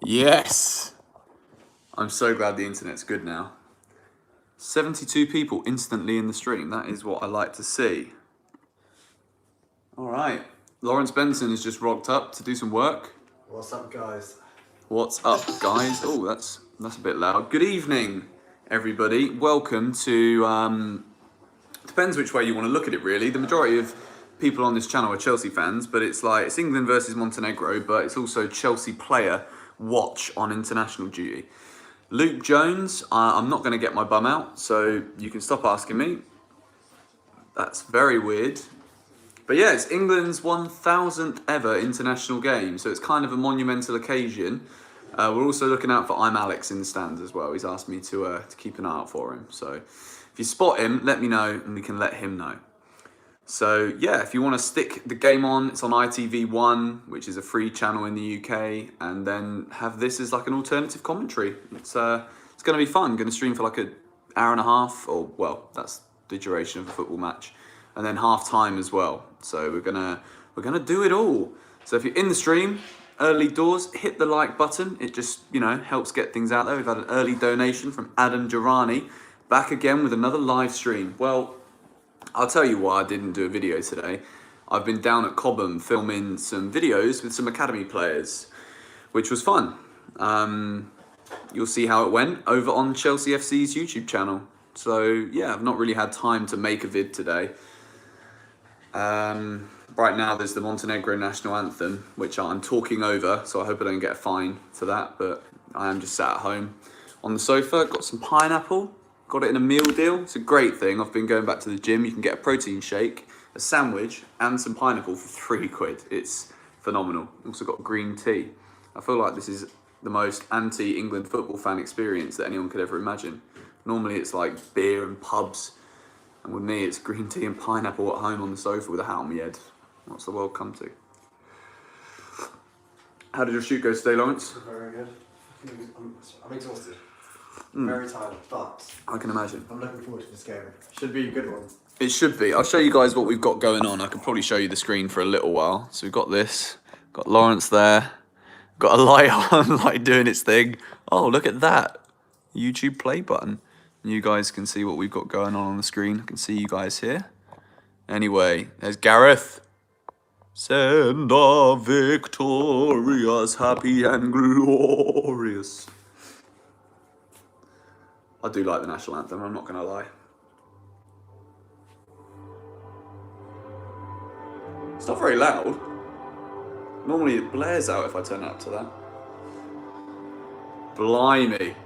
Yes! I'm so glad the internet's good now. 72 people instantly in the stream. That is what I like to see. Alright. Lawrence Benson has just rocked up to do some work. What's up, guys? What's up, guys? Oh, that's a bit loud. Good evening, everybody. Welcome to... depends which way you want to look at it, really. The majority of people on this channel are Chelsea fans, but it's England versus Montenegro, but it's also Chelsea player watch on international duty. Luke Jones, I'm not going to get my bum out, so you can stop asking me. That's very weird. But yeah, it's England's 1000th ever international game, so it's kind of a monumental occasion. We're also looking out for I'm Alex in the stands as well. He's asked me to keep an eye out for him. So if you spot him, let me know and we can let him know. So yeah, if you want to stick the game on, it's on ITV1, which is a free channel in the UK, and then have this as like an alternative commentary. It's going to be fun. I'm going to stream for like an hour and a half, or well, that's the duration of a football match, and then half time as well. So we're gonna do it all. So if you're in the stream, early doors, hit the like button. It just helps get things out there. We've had an early donation from Adam Girani, back again with another live stream. Well, I'll tell you why I didn't do a video today. I've been down at Cobham filming some videos with some academy players, which was fun. You'll see how it went over on Chelsea FC's YouTube channel. So yeah, I've not really had time to make a vid today. Right now there's the Montenegro national anthem, which I'm talking over, so I hope I don't get a fine for that, but I am just sat at home on the sofa, got some pineapple. Got it in a meal deal. It's a great thing. I've been going back to the gym. You can get a protein shake, a sandwich, and some pineapple for £3. It's phenomenal. Also got green tea. I feel like this is the most anti-England football fan experience that anyone could ever imagine. Normally it's like beer and pubs. And with me, it's green tea and pineapple at home on the sofa with a hat on my head. What's the world come to? How did your shoot go today, Lawrence? Very good. I'm exhausted. Very tired, but I can imagine. I'm looking forward to this game. Should be a good one. It should be. I'll show you guys what we've got going on. I can probably show you the screen for a little while. So we've got this. Got Lawrence there. Got a light on, like doing its thing. Oh, look at that. YouTube play button. You guys can see what we've got going on the screen. I can see you guys here. Anyway, there's Gareth. Send our victorious, happy and glorious. I do like the national anthem, I'm not going to lie. It's not very loud. Normally it blares out if I turn it up to that. Blimey.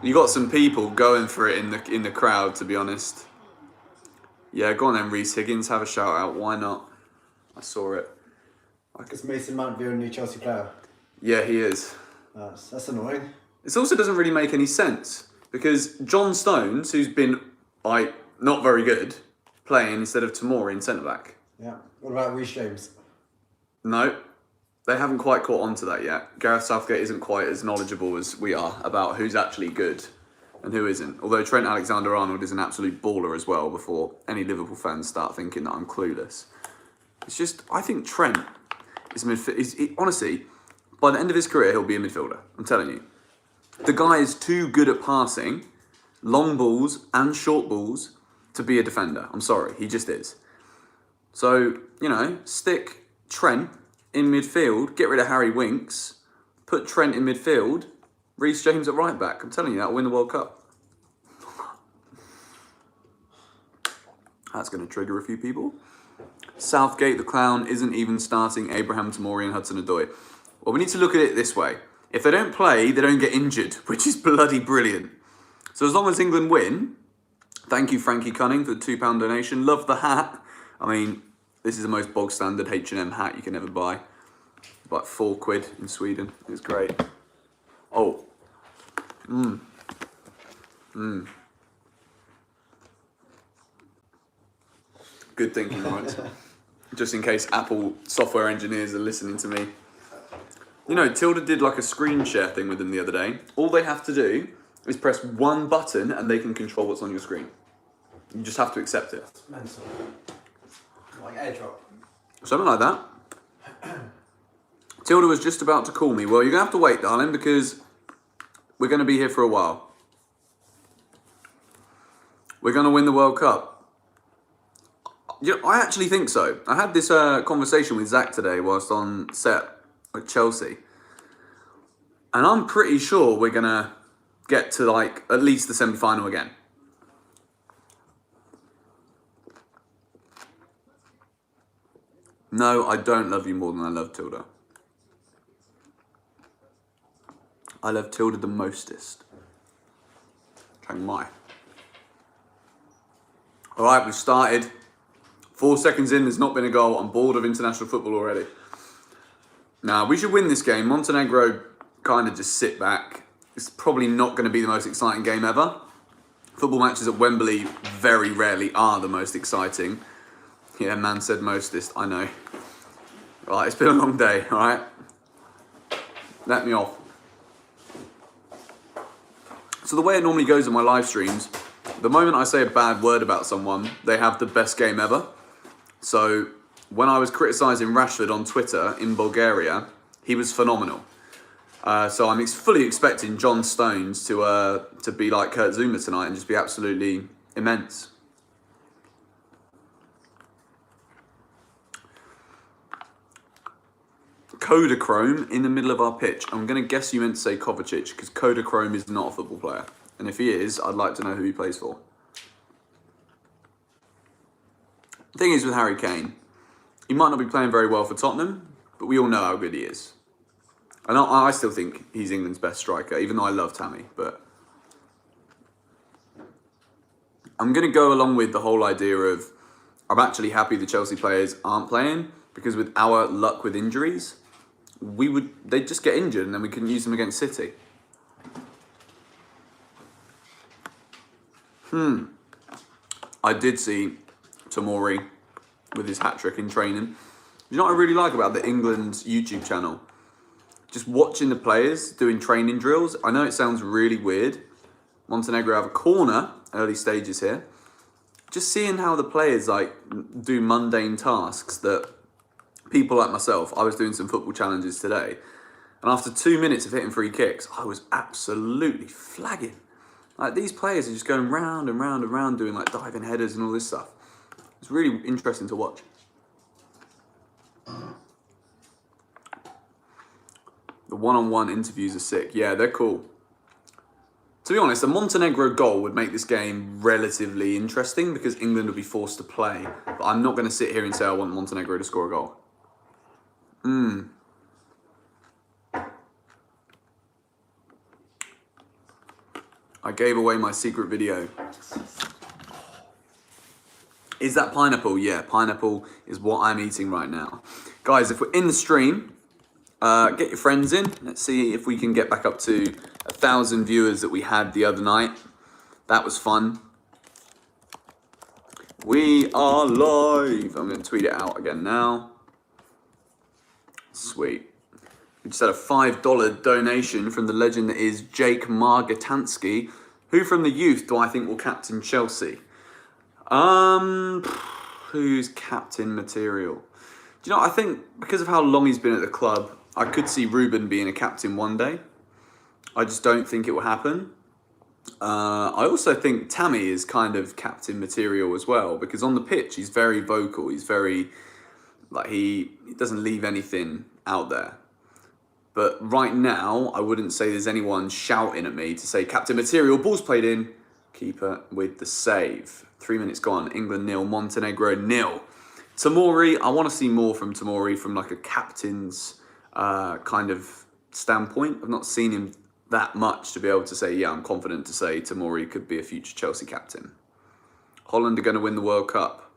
You got some people going for it in the crowd, to be honest. Yeah, go on then, Reece Higgins, have a shout out. Why not? I saw it. Is Mason Mount the only Chelsea player? Yeah, he is. That's annoying. This also doesn't really make any sense because John Stones, who's been like not very good, playing instead of Tomori in centre back. Yeah. What about Reece James? No, they haven't quite caught on to that yet. Gareth Southgate isn't quite as knowledgeable as we are about who's actually good and who isn't. Although Trent Alexander-Arnold is an absolute baller as well. Before any Liverpool fans start thinking that I'm clueless, it's just I think Trent is honestly, by the end of his career he'll be a midfielder. I'm telling you. The guy is too good at passing long balls and short balls to be a defender. I'm sorry, he just is. So, stick Trent in midfield, get rid of Harry Winks, put Trent in midfield, Reece James at right back. I'm telling you, that'll win the World Cup. That's going to trigger a few people. Southgate, the clown, isn't even starting Abraham Tomori and Hudson-Odoi. Well, we need to look at it this way. If they don't play, they don't get injured, which is bloody brilliant. So as long as England win, thank you, Frankie Cunning, for the £2 donation. Love the hat. I mean, this is the most bog standard H&M hat you can ever buy. Like £4 in Sweden. It's great. Oh. Good thinking, Lawrence. Just in case Apple software engineers are listening to me. Tilda did like a screen share thing with them the other day. All they have to do is press one button and they can control what's on your screen. You just have to accept it. Benson. Like airdrop. Something like that. Tilda was just about to call me. Well, you're going to have to wait, darling, because we're going to be here for a while. We're going to win the World Cup. Yeah, I actually think so. I had this conversation with Zach today whilst on set at Chelsea. And I'm pretty sure we're going to get to, like, at least the semi-final again. No, I don't love you more than I love Tilda. I love Tilda the mostest. Chiang Mai. Alright, we've started. 4 seconds in, there's not been a goal. I'm bored of international football already. Now, we should win this game. Montenegro kind of just sit back. It's probably not going to be the most exciting game ever. Football matches at Wembley very rarely are the most exciting. Yeah, man said mostest, I know. Right, it's been a long day, alright? Let me off. So the way it normally goes in my live streams, the moment I say a bad word about someone, they have the best game ever. So when I was criticising Rashford on Twitter in Bulgaria, he was phenomenal. So I'm fully expecting John Stones to be like Kurt Zouma tonight and just be absolutely immense. Kodachrome in the middle of our pitch. I'm going to guess you meant to say Kovacic because Kodachrome is not a football player. And if he is, I'd like to know who he plays for. The thing is with Harry Kane, he might not be playing very well for Tottenham, but we all know how good he is. And I still think he's England's best striker, even though I love Tammy. But I'm going to go along with the whole idea of I'm actually happy the Chelsea players aren't playing because with our luck with injuries, they'd just get injured and then we couldn't use them against City. I did see Tomori with his hat-trick in training. You know what I really like about the England's YouTube channel? Just watching the players doing training drills. I know it sounds really weird. Montenegro have a corner, early stages here. Just seeing how the players do mundane tasks that people like myself, I was doing some football challenges today. And after 2 minutes of hitting free kicks, I was absolutely flagging. Like these players are just going round and round and round doing like diving headers and all this stuff. It's really interesting to watch. The one-on-one interviews are sick. Yeah, they're cool. To be honest, a Montenegro goal would make this game relatively interesting because England would be forced to play. But I'm not going to sit here and say I want Montenegro to score a goal. I gave away my secret video. Is that pineapple? Yeah, pineapple is what I'm eating right now. Guys, if we're in the stream, get your friends in. Let's see if we can get back up to 1,000 viewers that we had the other night. That was fun. We are live. I'm going to tweet it out again now. Sweet. We just had a $5 donation from the legend that is Jake Margatansky. Who from the youth do I think will captain Chelsea? Who's captain material? Do you know, I think because of how long he's been at the club, I could see Ruben being a captain one day. I just don't think it will happen. I also think Tammy is kind of captain material as well because on the pitch he's very vocal. He's very, he doesn't leave anything out there. But right now, I wouldn't say there's anyone shouting at me to say captain material, ball's played in, keeper with the save. 3 minutes gone, England 0, Montenegro 0. Tomori, I want to see more from Tomori from like a captain's kind of standpoint. I've not seen him that much to be able to say, yeah, I'm confident to say Tomori could be a future Chelsea captain. Holland are going to win the World Cup.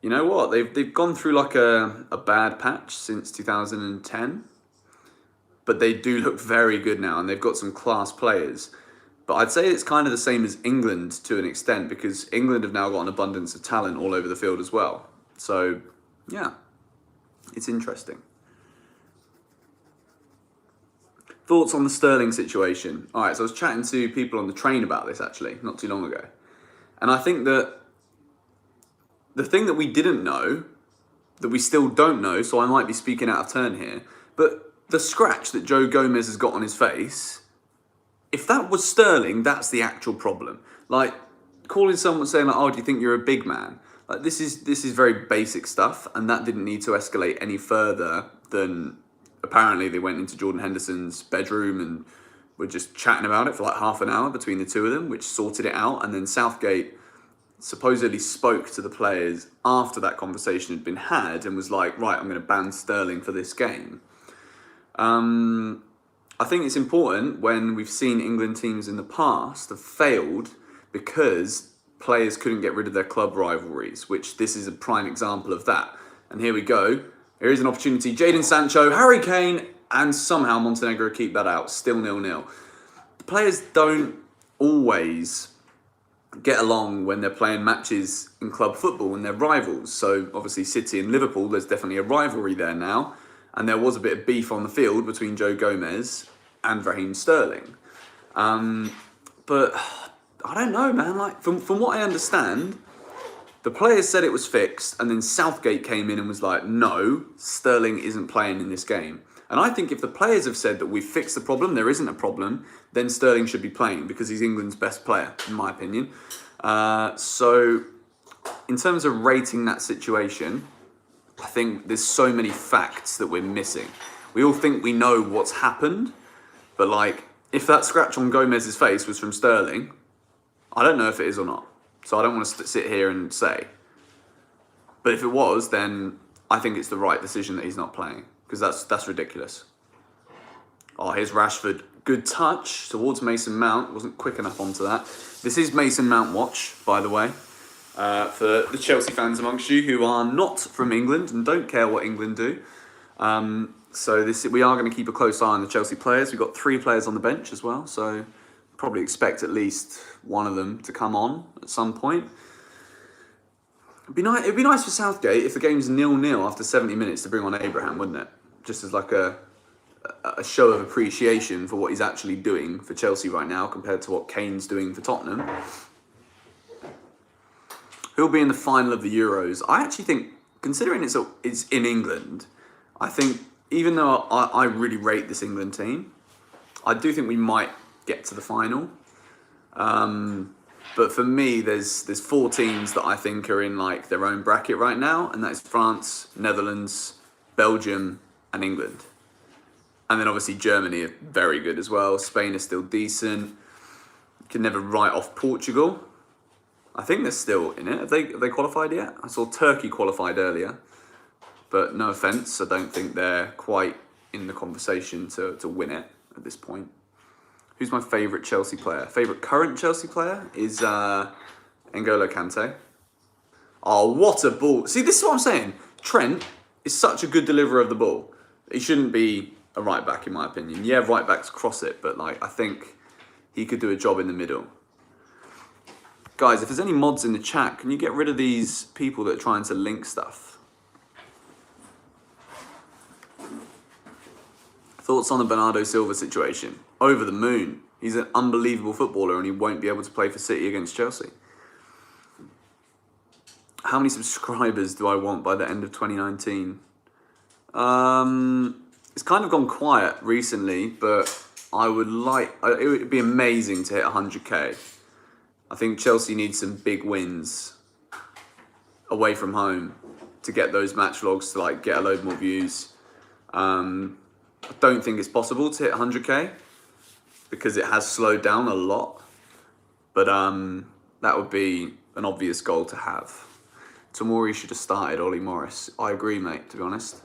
You know what? They've gone through like a bad patch since 2010. But they do look very good now, and they've got some class players. But I'd say it's kind of the same as England to an extent, because England have now got an abundance of talent all over the field as well. So, yeah, it's interesting. Thoughts on the Sterling situation? All right, so I was chatting to people on the train about this, actually, not too long ago. And I think that the thing that we didn't know, that we still don't know, so I might be speaking out of turn here, But the scratch that Joe Gomez has got on his face, if that was Sterling, that's the actual problem. Like, calling someone saying like, "Oh, do you think you're a big man?" Like, this is very basic stuff, and that didn't need to escalate any further than apparently they went into Jordan Henderson's bedroom and were just chatting about it for like half an hour between the two of them, which sorted it out. And then Southgate supposedly spoke to the players after that conversation had been had and was like, "Right, I'm going to ban Sterling for this game." I think it's important when we've seen England teams in the past have failed because players couldn't get rid of their club rivalries, which this is a prime example of that. And here we go. Here is an opportunity. Jadon Sancho, Harry Kane, and somehow Montenegro keep that out. Still 0-0. The players don't always get along when they're playing matches in club football and they're rivals. So obviously City and Liverpool, there's definitely a rivalry there now. And there was a bit of beef on the field between Joe Gomez and Raheem Sterling. But I don't know, man. Like, from what I understand, the players said it was fixed, and then Southgate came in and was like, "No, Sterling isn't playing in this game." And I think if the players have said that we've fixed the problem, there isn't a problem, then Sterling should be playing because he's England's best player, in my opinion. So, in terms of rating that situation, I think there's so many facts that we're missing. We all think we know what's happened, but like, if that scratch on Gomez's face was from Sterling, I don't know if it is or not. So I don't want to sit here and say. But if it was, then I think it's the right decision that he's not playing, because that's ridiculous. Oh, here's Rashford. Good touch towards Mason Mount. Wasn't quick enough onto that. This is Mason Mount watch, by the way. For the Chelsea fans amongst you who are not from England and don't care what England do. So we are going to keep a close eye on the Chelsea players. We've got 3 players on the bench as well, so probably expect at least one of them to come on at some point. It'd be nice for Southgate if the game's 0-0 after 70 minutes to bring on Abraham, wouldn't it? Just as like a show of appreciation for what he's actually doing for Chelsea right now compared to what Kane's doing for Tottenham. Who'll be in the final of the Euros? I actually think, considering it's in England, I think even though I really rate this England team, I do think we might get to the final. But for me, there's 4 teams that I think are in like their own bracket right now, and that is France, Netherlands, Belgium, and England. And then obviously Germany are very good as well. Spain is still decent. You can never write off Portugal. I think they're still in it. Have they qualified yet? I saw Turkey qualified earlier. But no offence, I don't think they're quite in the conversation to win it at this point. Who's my favourite Chelsea player? Favourite current Chelsea player is N'Golo Kante. Oh, what a ball. See, this is what I'm saying. Trent is such a good deliverer of the ball. He shouldn't be a right back, in my opinion. Yeah, right backs cross it, but like I think he could do a job in the middle. Guys, if there's any mods in the chat, can you get rid of these people that are trying to link stuff? Thoughts on the Bernardo Silva situation? Over the moon. He's an unbelievable footballer and he won't be able to play for City against Chelsea. How many subscribers do I want by the end of 2019? It's kind of gone quiet recently, but it would be amazing to hit 100k. I think Chelsea needs some big wins away from home to get those match logs to like get a load more views. I don't think it's possible to hit 100k because it has slowed down a lot, but that would be an obvious goal to have. Tomori should have started Ollie Morris. I agree, mate, to be honest.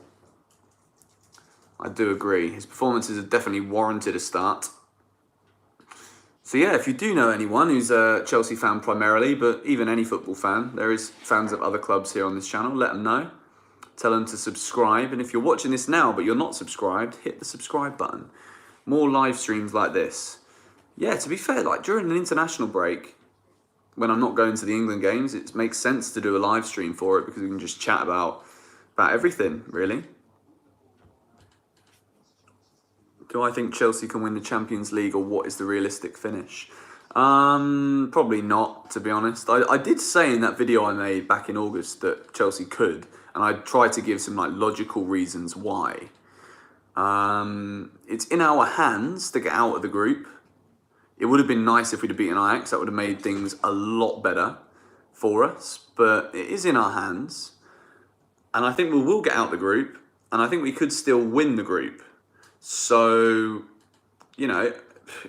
I do agree. His performances have definitely warranted a start. So yeah, if you do know anyone who's a Chelsea fan primarily, but even any football fan, there is fans of other clubs here on this channel, let them know. Tell them to subscribe. And if you're watching this now, but you're not subscribed, hit the subscribe button. More live streams like this. Yeah, to be fair, like during an international break, when I'm not going to the England games, it makes sense to do a live stream for it because we can just chat about everything, really. Do I think Chelsea can win the Champions League, or what is the realistic finish? Probably not, to be honest. I did say in that video I made back in August that Chelsea could, and I tried to give some like logical reasons why. It's in our hands to get out of the group. It would have been nice if we'd have beaten Ajax. That would have made things a lot better for us. But it is in our hands. And I think we will get out the group. And I think we could still win the group. So, you know,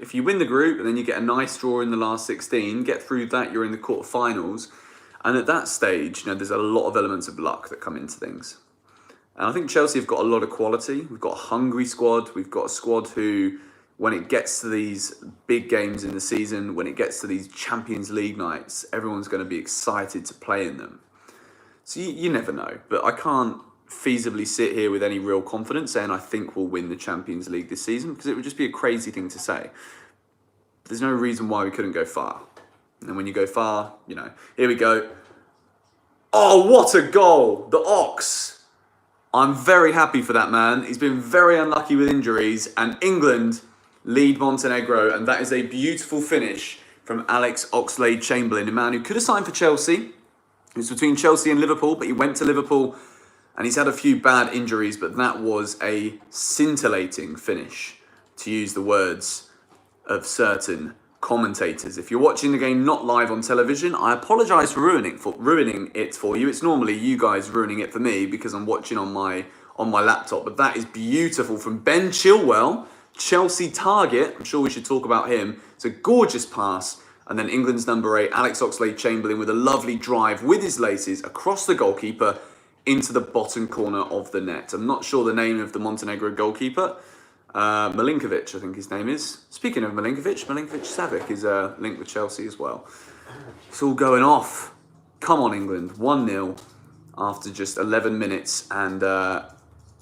if you win the group and then you get a nice draw in the last 16, get through that, you're in the quarterfinals. And at that stage, you know, there's a lot of elements of luck that come into things. And I think Chelsea have got a lot of quality. We've got a hungry squad. We've got a squad who, when it gets to these big games in the season, when it gets to these Champions League nights, everyone's going to be excited to play in them. So you never know. But I can't feasibly sit here with any real confidence saying I think we'll win the Champions League this season, because it would just be a crazy thing to say. There's no reason why we couldn't go far. And when you go far, you know, here we go. Oh, what a goal! The Ox! I'm very happy for that man. He's been very unlucky with injuries, and England lead Montenegro, and that is a beautiful finish from Alex Oxlade-Chamberlain, a man who could have signed for Chelsea. He was between Chelsea and Liverpool, but he went to Liverpool, and he's had a few bad injuries, but that was a scintillating finish, to use the words of certain commentators. If you're watching the game not live on television, I apologise for ruining it for you. It's normally you guys ruining it for me because I'm watching on my laptop. But that is beautiful from Ben Chilwell, Chelsea target. I'm sure we should talk about him. It's a gorgeous pass. And then England's number 8, Alex Oxlade-Chamberlain, with a lovely drive with his laces across the goalkeeper into the bottom corner of the net. I'm not sure the name of the Montenegro goalkeeper. Milinkovic, I think his name is. Speaking of Milinkovic Savic is linked with Chelsea as well. It's all going off. Come on, England. 1-0 after just 11 minutes, and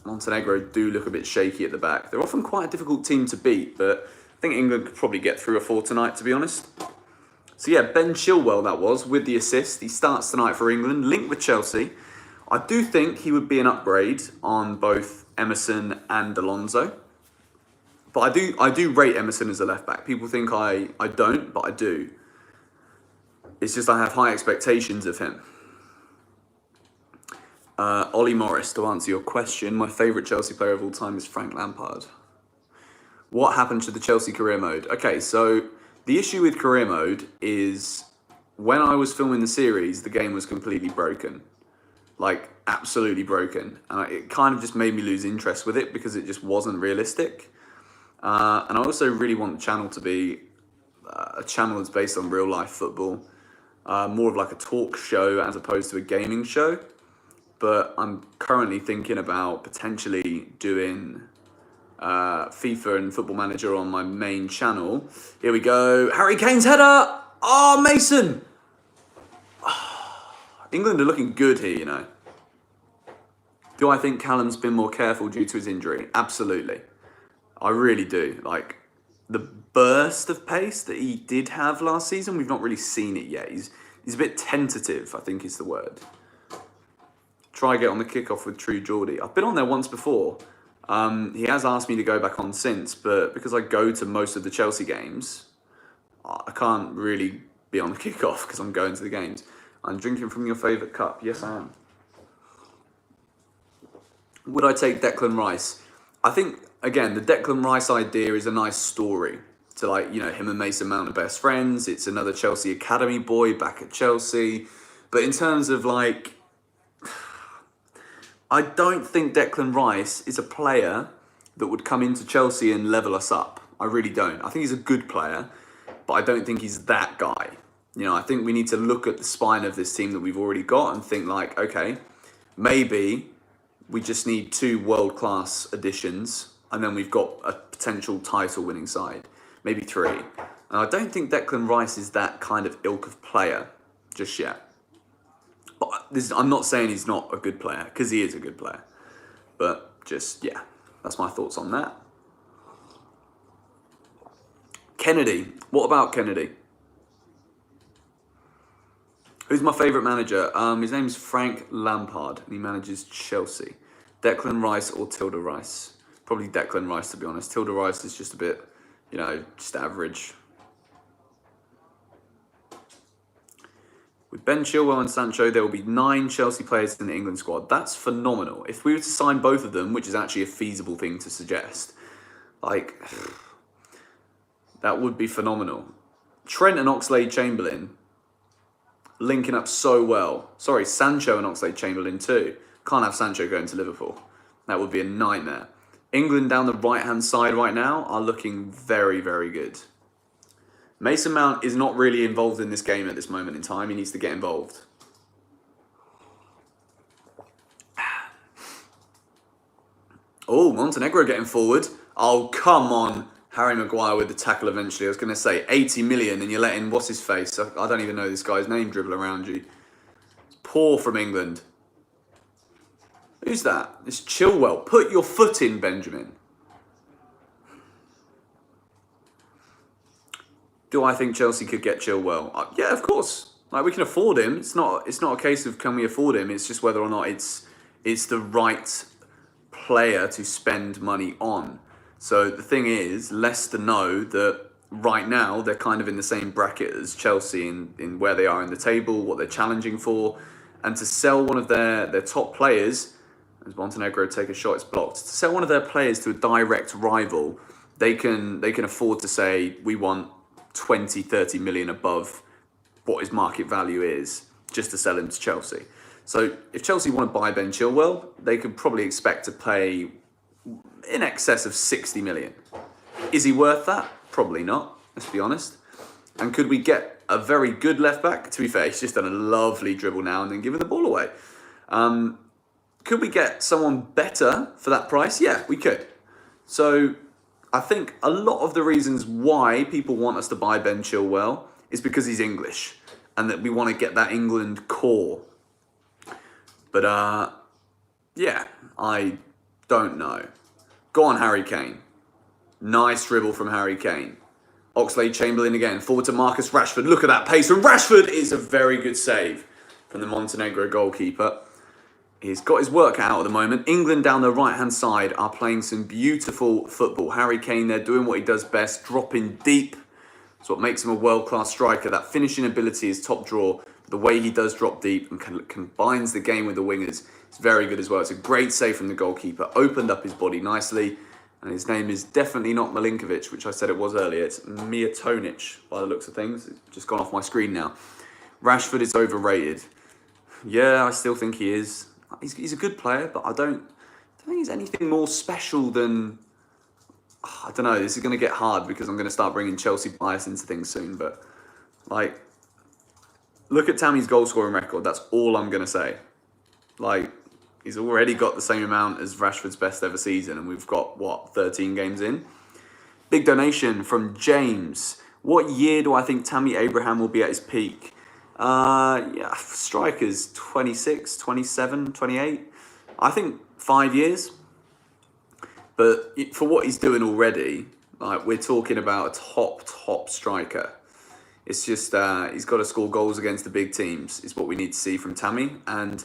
Montenegro do look a bit shaky at the back. They're often quite a difficult team to beat, but I think England could probably get 3 or 4 tonight, to be honest. So yeah, Ben Chilwell that was, with the assist. He starts tonight for England, linked with Chelsea. I do think he would be an upgrade on both Emerson and Alonso. But I do rate Emerson as a left-back. People think I don't, but I do. It's just I have high expectations of him. Ollie Morris, to answer your question, my favourite Chelsea player of all time is Frank Lampard. What happened to the Chelsea career mode? Okay, so the issue with career mode is when I was filming the series, the game was completely broken. Like, absolutely broken. And it kind of just made me lose interest with it because it just wasn't realistic. And I also really want the channel to be a channel that's based on real life football, more of like a talk show as opposed to a gaming show. But I'm currently thinking about potentially doing FIFA and Football Manager on my main channel. Here we go. Harry Kane's header. Oh, Mason. England are looking good here, you know. Do I think Callum's been more careful due to his injury? Absolutely. I really do. Like, the burst of pace that he did have last season, we've not really seen it yet. He's a bit tentative, I think is the word. Try get on the kickoff with True Geordie. I've been on there once before. He has asked me to go back on since, but because I go to most of the Chelsea games, I can't really be on the kickoff because I'm going to the games. I'm drinking from your favourite cup. Yes, I am. Would I take Declan Rice? I think, again, the Declan Rice idea is a nice story. To, like, you know, him and Mason Mount are best friends. It's another Chelsea academy boy back at Chelsea. But in terms of, like, I don't think Declan Rice is a player that would come into Chelsea and level us up. I really don't. I think he's a good player, but I don't think he's that guy. You know, I think we need to look at the spine of this team that we've already got and think like, okay, maybe we just need 2 world-class additions and then we've got a potential title-winning side. Maybe 3. And I don't think Declan Rice is that kind of ilk of player just yet. But I'm not saying he's not a good player, because he is a good player. But just, yeah, that's my thoughts on that. Kennedy. What about Kennedy? Who's my favourite manager? His name's Frank Lampard, and he manages Chelsea. Declan Rice or Tilda Rice? Probably Declan Rice, to be honest. Tilda Rice is just a bit, you know, just average. With Ben Chilwell and Sancho, there will be 9 Chelsea players in the England squad. That's phenomenal. If we were to sign both of them, which is actually a feasible thing to suggest, like, that would be phenomenal. Trent and Oxlade-Chamberlain linking up so well. Sorry, Sancho and Oxlade-Chamberlain too. Can't have Sancho going to Liverpool. That would be a nightmare. England down the right-hand side right now are looking very, very good. Mason Mount is not really involved in this game at this moment in time. He needs to get involved. Oh, Montenegro getting forward. Oh, come on. Harry Maguire with the tackle eventually. I was going to say 80 million and you're letting what's-his-face. I don't even know this guy's name dribble around you. It's poor from England. Who's that? It's Chilwell. Put your foot in, Benjamin. Do I think Chelsea could get Chilwell? Yeah, of course. Like, we can afford him. It's not a case of can we afford him. It's just whether or not it's the right player to spend money on. So the thing is, Leicester know that right now they're kind of in the same bracket as Chelsea in where they are in the table, what they're challenging for, and to sell one of their top players, as Montenegro take a shot, it's blocked. To sell one of their players to a direct rival, they can afford to say we want 20, 30 million above what his market value is just to sell him to Chelsea. So if Chelsea want to buy Ben Chilwell, they could probably expect to pay in excess of 60 million. Is he worth that? Probably not, let's be honest. And could we get a very good left back? To be fair, he's just done a lovely dribble now and then given the ball away. Could we get someone better for that price? Yeah, we could. So I think a lot of the reasons why people want us to buy Ben Chilwell is because he's English and that we want to get that England core. But yeah, I don't know. Go on, Harry Kane. Nice dribble from Harry Kane. Oxlade-Chamberlain again, forward to Marcus Rashford. Look at that pace. And Rashford is a very good save from the Montenegro goalkeeper. He's got his work out at the moment. England down the right-hand side are playing some beautiful football. Harry Kane there doing what he does best, dropping deep. It's what makes him a world-class striker. That finishing ability is top draw. The way he does drop deep and combines the game with the wingers is very good as well. It's a great save from the goalkeeper. Opened up his body nicely. And his name is definitely not Milinkovic, which I said it was earlier. It's Mijatovic by the looks of things. It's just gone off my screen now. Rashford is overrated. Yeah, I still think he is. He's a good player, but I don't think he's anything more special than... I don't know, this is going to get hard because I'm going to start bringing Chelsea bias into things soon, but like, look at Tammy's goal scoring record. That's all I'm going to say. Like, he's already got the same amount as Rashford's best ever season, and we've got, what, 13 games in? Big donation from James. What year do I think Tammy Abraham will be at his peak? Yeah, strikers 26, 27, 28. I think 5 years. But for what he's doing already, like, we're talking about a top striker. It's just he's got to score goals against the big teams is what we need to see from Tammy. And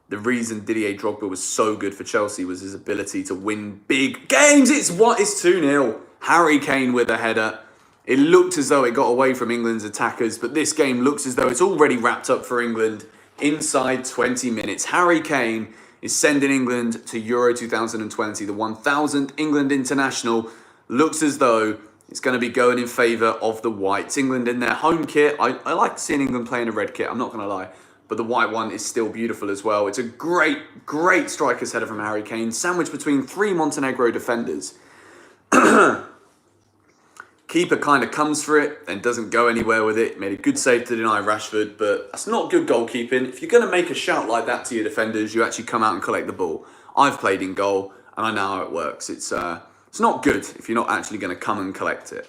the reason Didier Drogba was so good for Chelsea was his ability to win big games. It's 2-0. Harry Kane with a header. It looked as though it got away from England's attackers, but this game looks as though it's already wrapped up for England inside 20 minutes. Harry Kane is sending England to Euro 2020. The 1000th England international looks as though it's going to be going in favour of the Whites. England in their home kit. I like seeing England play in a red kit, I'm not going to lie. But the white one is still beautiful as well. It's a great striker's header from Harry Kane, sandwiched between 3 Montenegro defenders. Keeper kind of comes for it and doesn't go anywhere with it. Made a good save to deny Rashford, but that's not good goalkeeping. If you're going to make a shout like that to your defenders, you actually come out and collect the ball. I've played in goal, and I know how it works. It's not good if you're not actually going to come and collect it.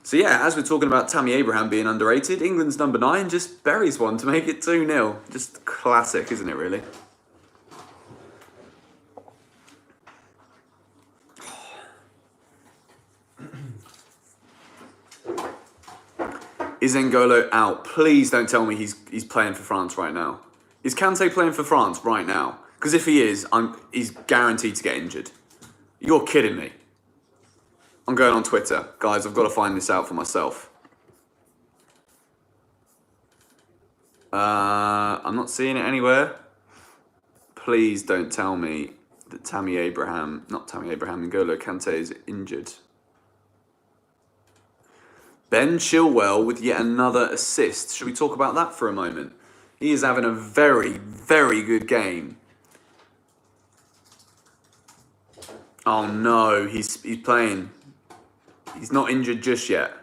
So yeah, as we're talking about Tammy Abraham being underrated, England's number 9 just buries one to make it 2-0. Just classic, isn't it, really? Is N'Golo out? Please don't tell me he's playing for France right now. Is Kante playing for France right now? Because if he is, he's guaranteed to get injured. You're kidding me. I'm going on Twitter. Guys, I've got to find this out for myself. I'm not seeing it anywhere. Please don't tell me that N'Golo Kante is injured. Ben Chilwell with yet another assist. Should we talk about that for a moment? He is having a very, very good game. Oh no, he's playing. He's not injured just yet.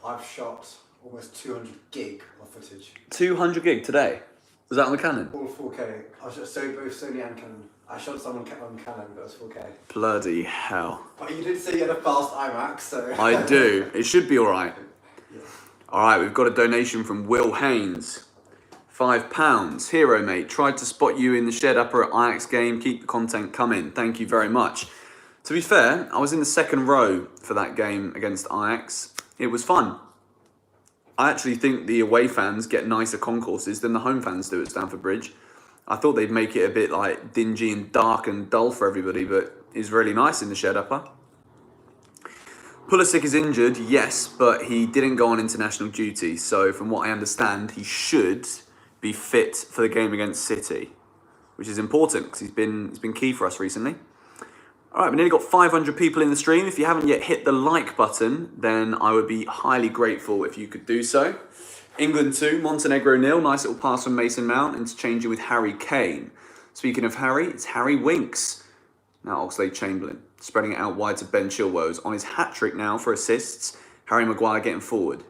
I've shot almost 200 gig of footage. 200 gig today? Was that on the Canon? All 4K. I shot both Sony and Canon. I shot some on Canon, but it was 4K. Bloody hell. But you did say you had a fast IMAX, so... I do. It should be alright. Yeah. Alright, we've got a donation from Will Haynes. £5. Hero, mate. Tried to spot you in the shed upper at Ajax game. Keep the content coming. Thank you very much. To be fair, I was in the second row for that game against Ajax. It was fun. I actually think the away fans get nicer concourses than the home fans do at Stamford Bridge. I thought they'd make it a bit like dingy and dark and dull for everybody, but it's really nice in the shed upper. Pulisic is injured, yes, but he didn't go on international duty. So from what I understand, he should be fit for the game against City, which is important because he's been key for us recently. All right, we've nearly got 500 people in the stream. If you haven't yet hit the like button, then I would be highly grateful if you could do so. England 2, Montenegro 0. Nice little pass from Mason Mount, interchanging with Harry Kane. Speaking of Harry, it's Harry Winks. Now Oxlade-Chamberlain, spreading it out wide to Ben Chilwell. On his hat-trick now for assists. Harry Maguire getting forward.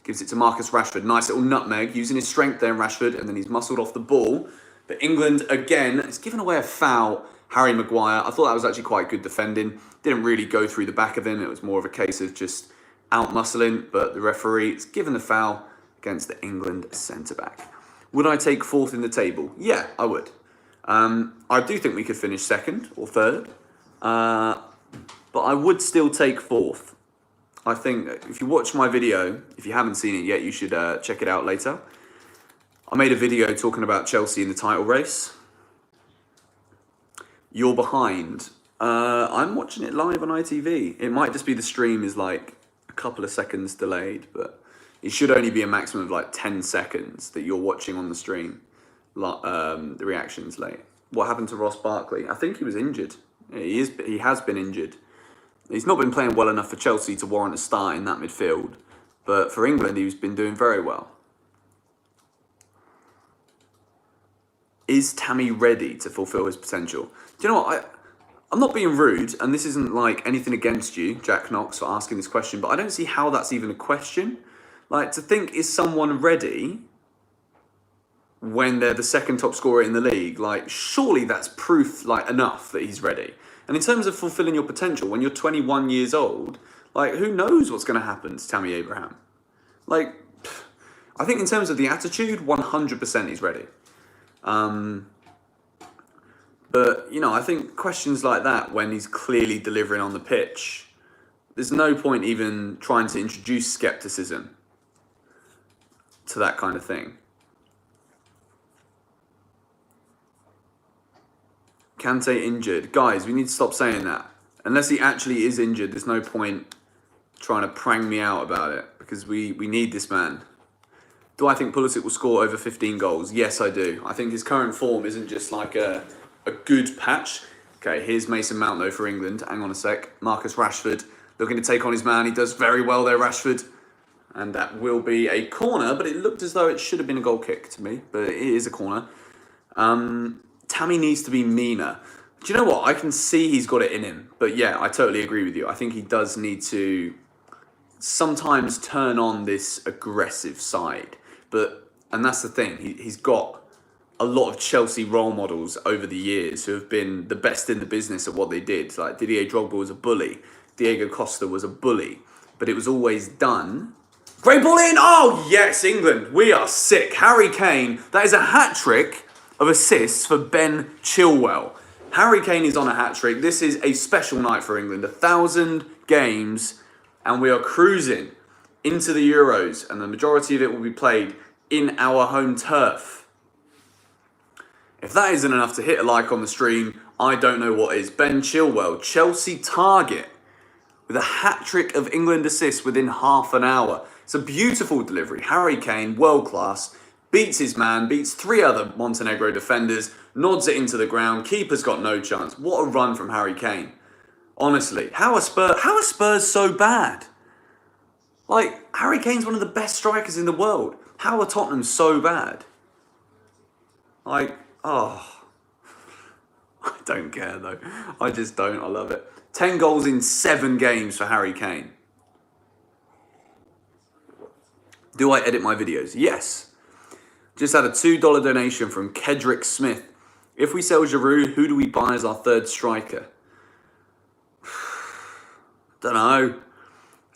Gives it to Marcus Rashford. Nice little nutmeg, using his strength there, Rashford, and then he's muscled off the ball. But England, again, has given away a foul. Harry Maguire, I thought that was actually quite good defending. Didn't really go through the back of him. It was more of a case of just out-muscling. But the referee has given the foul against the England centre-back. Would I take fourth in the table? Yeah, I would. I do think we could finish second or third. But I would still take fourth. I think if you watch my video, if you haven't seen it yet, you should check it out later. I made a video talking about Chelsea in the title race. You're behind. I'm watching it live on ITV. It might just be the stream is like a couple of seconds delayed, but it should only be a maximum of like 10 seconds that you're watching on the stream. The reaction's late. What happened to Ross Barkley? I think he was injured. He has been injured. He's not been playing well enough for Chelsea to warrant a start in that midfield. But for England, he's been doing very well. Is Tammy ready to fulfil his potential? Do you know what? I'm not being rude, and this isn't like anything against you, Jack Knox, for asking this question, but I don't see how that's even a question. Like, to think, is someone ready when they're the second top scorer in the league? Like, surely that's proof, like, enough that he's ready. And in terms of fulfilling your potential, when you're 21 years old, like, who knows what's going to happen to Tammy Abraham? Like, I think in terms of the attitude, 100% he's ready. But, you know, I think questions like that, when he's clearly delivering on the pitch, there's no point even trying to introduce skepticism to that kind of thing. Kante injured. Guys, we need to stop saying that. Unless he actually is injured, there's no point trying to prang me out about it, because we need this man. Do I think Pulisic will score over 15 goals? Yes, I do. I think his current form isn't just like a good patch. Okay, here's Mason Mount, though, for England. Hang on a sec. Marcus Rashford looking to take on his man. He does very well there, Rashford. And that will be a corner, but it looked as though it should have been a goal kick to me. But it is a corner. Tammy needs to be meaner. Do you know what? I can see he's got it in him. But yeah, I totally agree with you. I think he does need to sometimes turn on this aggressive side. And that's the thing. He's got a lot of Chelsea role models over the years who have been the best in the business at what they did. Like Didier Drogba was a bully. Diego Costa was a bully. But it was always done. Great ball in! Oh, yes, England. We are sick. Harry Kane. That is a hat-trick of assists for Ben Chilwell. Harry Kane is on a hat-trick. This is a special night for England. 1,000 games, and we are cruising into the Euros, and the majority of it will be played in our home turf. If that isn't enough to hit a like on the stream, I don't know what is. Ben Chilwell, Chelsea target. with a hat-trick of England assists within half an hour. It's a beautiful delivery. Harry Kane, world class, beats his man, beats 3 other Montenegro defenders, nods it into the ground. Keeper's got no chance. What a run from Harry Kane. Honestly, how are Spurs so bad? Like, Harry Kane's one of the best strikers in the world. How are Tottenham so bad? Like, oh, I don't care though. I just don't. I love it. 10 goals in 7 games for Harry Kane. Do I edit my videos? Yes. Just had a $2 donation from Kedrick Smith. If we sell Giroud, who do we buy as our 3rd striker? Don't know.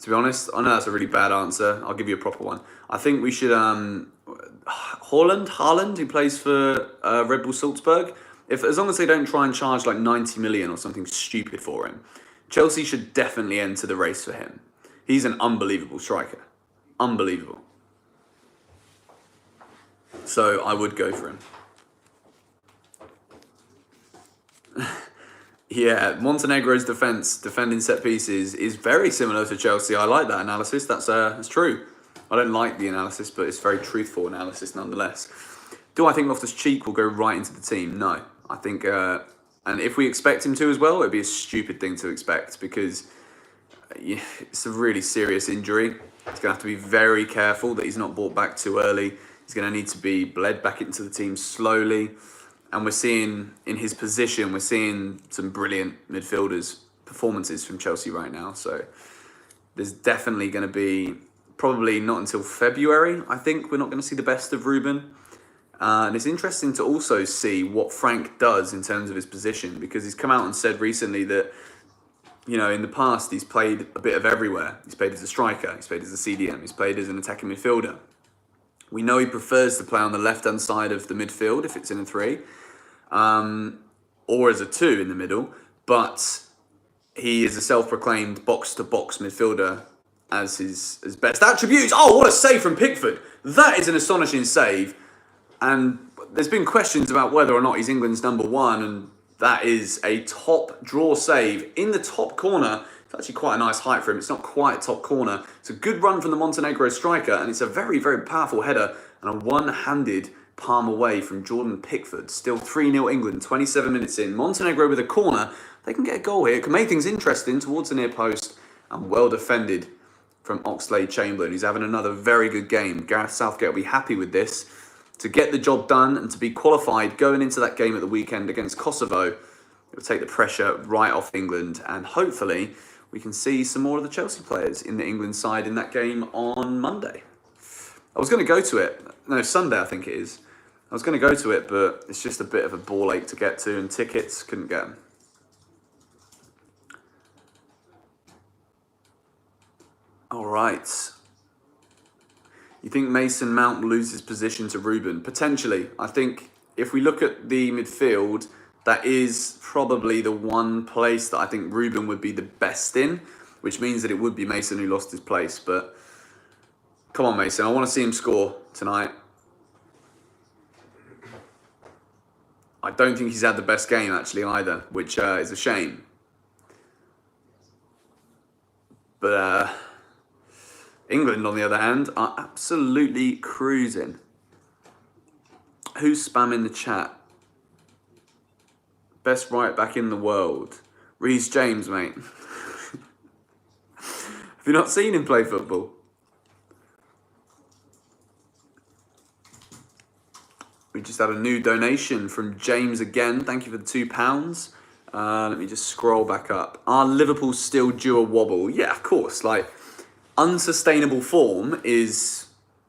To be honest, I know that's a really bad answer. I'll give you a proper one. I think we should Haaland, who plays for Red Bull Salzburg. As long as they don't try and charge like 90 million or something stupid for him, Chelsea should definitely enter the race for him. He's an unbelievable striker. Unbelievable. So I would go for him. Yeah, Montenegro's defending set pieces is very similar to Chelsea. I like that analysis. That's true. I don't like the analysis, but it's very truthful analysis nonetheless. Do I think Loftus-Cheek will go right into the team? No. I think, and if we expect him to as well, it'd be a stupid thing to expect because it's a really serious injury. He's going to have to be very careful that he's not brought back too early. He's going to need to be bled back into the team slowly. And we're seeing, in his position, we're seeing some brilliant midfielders' performances from Chelsea right now. So there's definitely going to be, probably not until February, I think, we're not going to see the best of Ruben. And it's interesting to also see what Frank does in terms of his position, because he's come out and said recently that, you know, in the past, he's played a bit of everywhere. He's played as a striker, he's played as a CDM, he's played as an attacking midfielder. We know he prefers to play on the left-hand side of the midfield if it's in a 3, or as a 2 in the middle, but he is a self-proclaimed box-to-box midfielder as his best attributes. Oh, what a save from Pickford. That is an astonishing save. And there's been questions about whether or not he's England's #1, and that is a top draw save in the top corner. It's actually quite a nice height for him. It's not quite top corner. It's a good run from the Montenegro striker, and it's a very, very powerful header and a one-handed palm away from Jordan Pickford. Still 3-0 England, 27 minutes in. Montenegro with a corner. They can get a goal here. It can make things interesting towards the near post, and well defended from Oxlade-Chamberlain, who's having another very good game. Gareth Southgate will be happy with this. To get the job done and to be qualified going into that game at the weekend against Kosovo, it will take the pressure right off England, and hopefully we can see some more of the Chelsea players in the England side in that game on Monday. I was going to go to it. No, Sunday I think it is. I was going to go to it, but it's just a bit of a ball ache to get to, and tickets, couldn't get them. All right. You think Mason Mount will lose his position to Ruben? Potentially. I think if we look at the midfield, that is probably the one place that I think Ruben would be the best in, which means that it would be Mason who lost his place. But come on, Mason. I want to see him score tonight. I don't think he's had the best game, actually, either, which is a shame. But England, on the other hand, are absolutely cruising. Who's spamming the chat? Best right back in the world. Reece James, mate. Have you not seen him play football? We just had a new donation from James again. Thank you for the £2. Let me just scroll back up. Are Liverpool still due a wobble? Yeah, of course. Like, unsustainable form is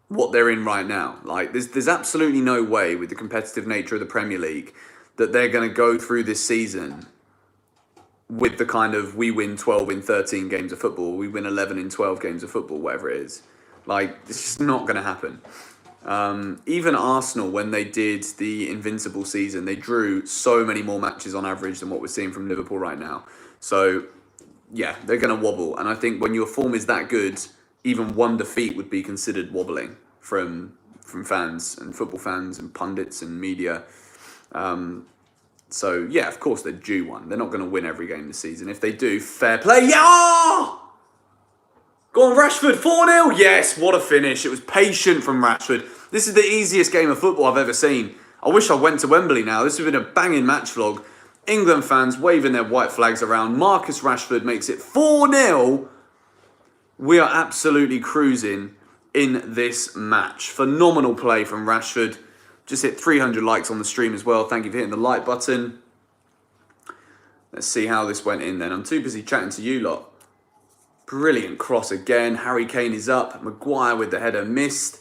what they're in right now. Like, there's absolutely no way, with the competitive nature of the Premier League, that they're going to go through this season with the kind of we win 12 in 13 games of football, we win 11 in 12 games of football, whatever it is. Like, it's just not going to happen. Even Arsenal, when they did the invincible season, they drew so many more matches on average than what we're seeing from Liverpool right now. So, yeah, they're going to wobble. And I think when your form is that good, even one defeat would be considered wobbling from fans and football fans and pundits and media. So, yeah, of course they're due one. They're not going to win every game this season. If they do, fair play. Yeah! Go on, Rashford, 4-0. Yes, what a finish. It was patient from Rashford. This is the easiest game of football I've ever seen. I wish I went to Wembley now. This would have been a banging match vlog. England fans waving their white flags around. Marcus Rashford makes it 4-0. We are absolutely cruising in this match. Phenomenal play from Rashford. Just hit 300 likes on the stream as well. Thank you for hitting the like button. Let's see how this went in then. I'm too busy chatting to you lot. Brilliant cross again. Harry Kane is up. Maguire with the header missed.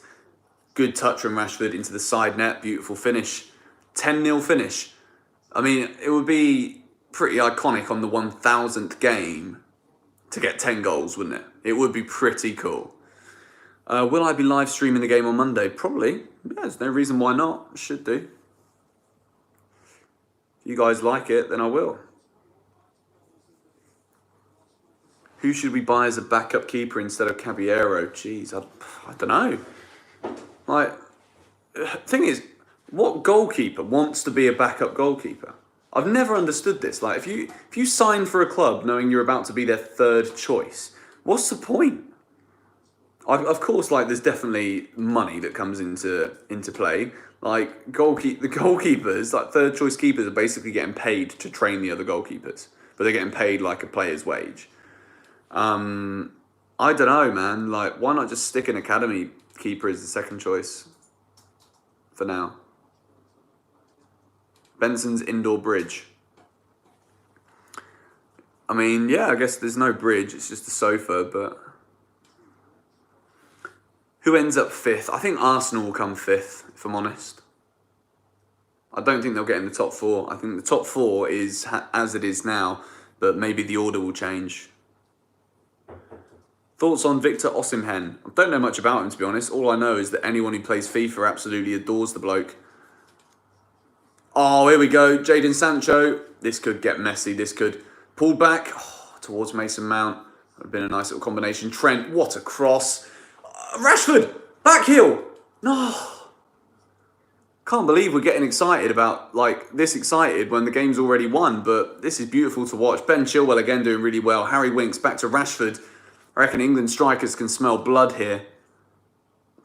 Good touch from Rashford into the side net. Beautiful finish. 10-0 finish. I mean, it would be pretty iconic on the 1000th game to get 10 goals, wouldn't it? It would be pretty cool. Will I be live streaming the game on Monday? Probably. Yeah, there's no reason why not. I should do. If you guys like it, then I will. Who should we buy as a backup keeper instead of Caballero? Jeez, I don't know. Like, thing is, what goalkeeper wants to be a backup goalkeeper? I've never understood this. Like, if you sign for a club knowing you're about to be their third choice, what's the point? Of course, like, there's definitely money that comes into play. Like, the goalkeepers, like third choice keepers, are basically getting paid to train the other goalkeepers, but they're getting paid like a player's wage. I don't know, man. Like, why not just stick an academy keeper as the second choice for now? Benson's indoor bridge. I mean, yeah, I guess there's no bridge. It's just a sofa, but who ends up fifth? I think Arsenal will come fifth, if I'm honest. I don't think they'll get in the top four. I think the top four is as it is now, but maybe the order will change. Thoughts on Victor Osimhen? I don't know much about him, to be honest. All I know is that anyone who plays FIFA absolutely adores the bloke. Oh, here we go. Jadon Sancho. This could get messy. This could pull back towards Mason Mount. Would have been a nice little combination. Trent, what a cross. Rashford, back heel. No. Can't believe we're getting excited about, like, this excited when the game's already won. But this is beautiful to watch. Ben Chilwell again doing really well. Harry Winks back to Rashford. I reckon England strikers can smell blood here.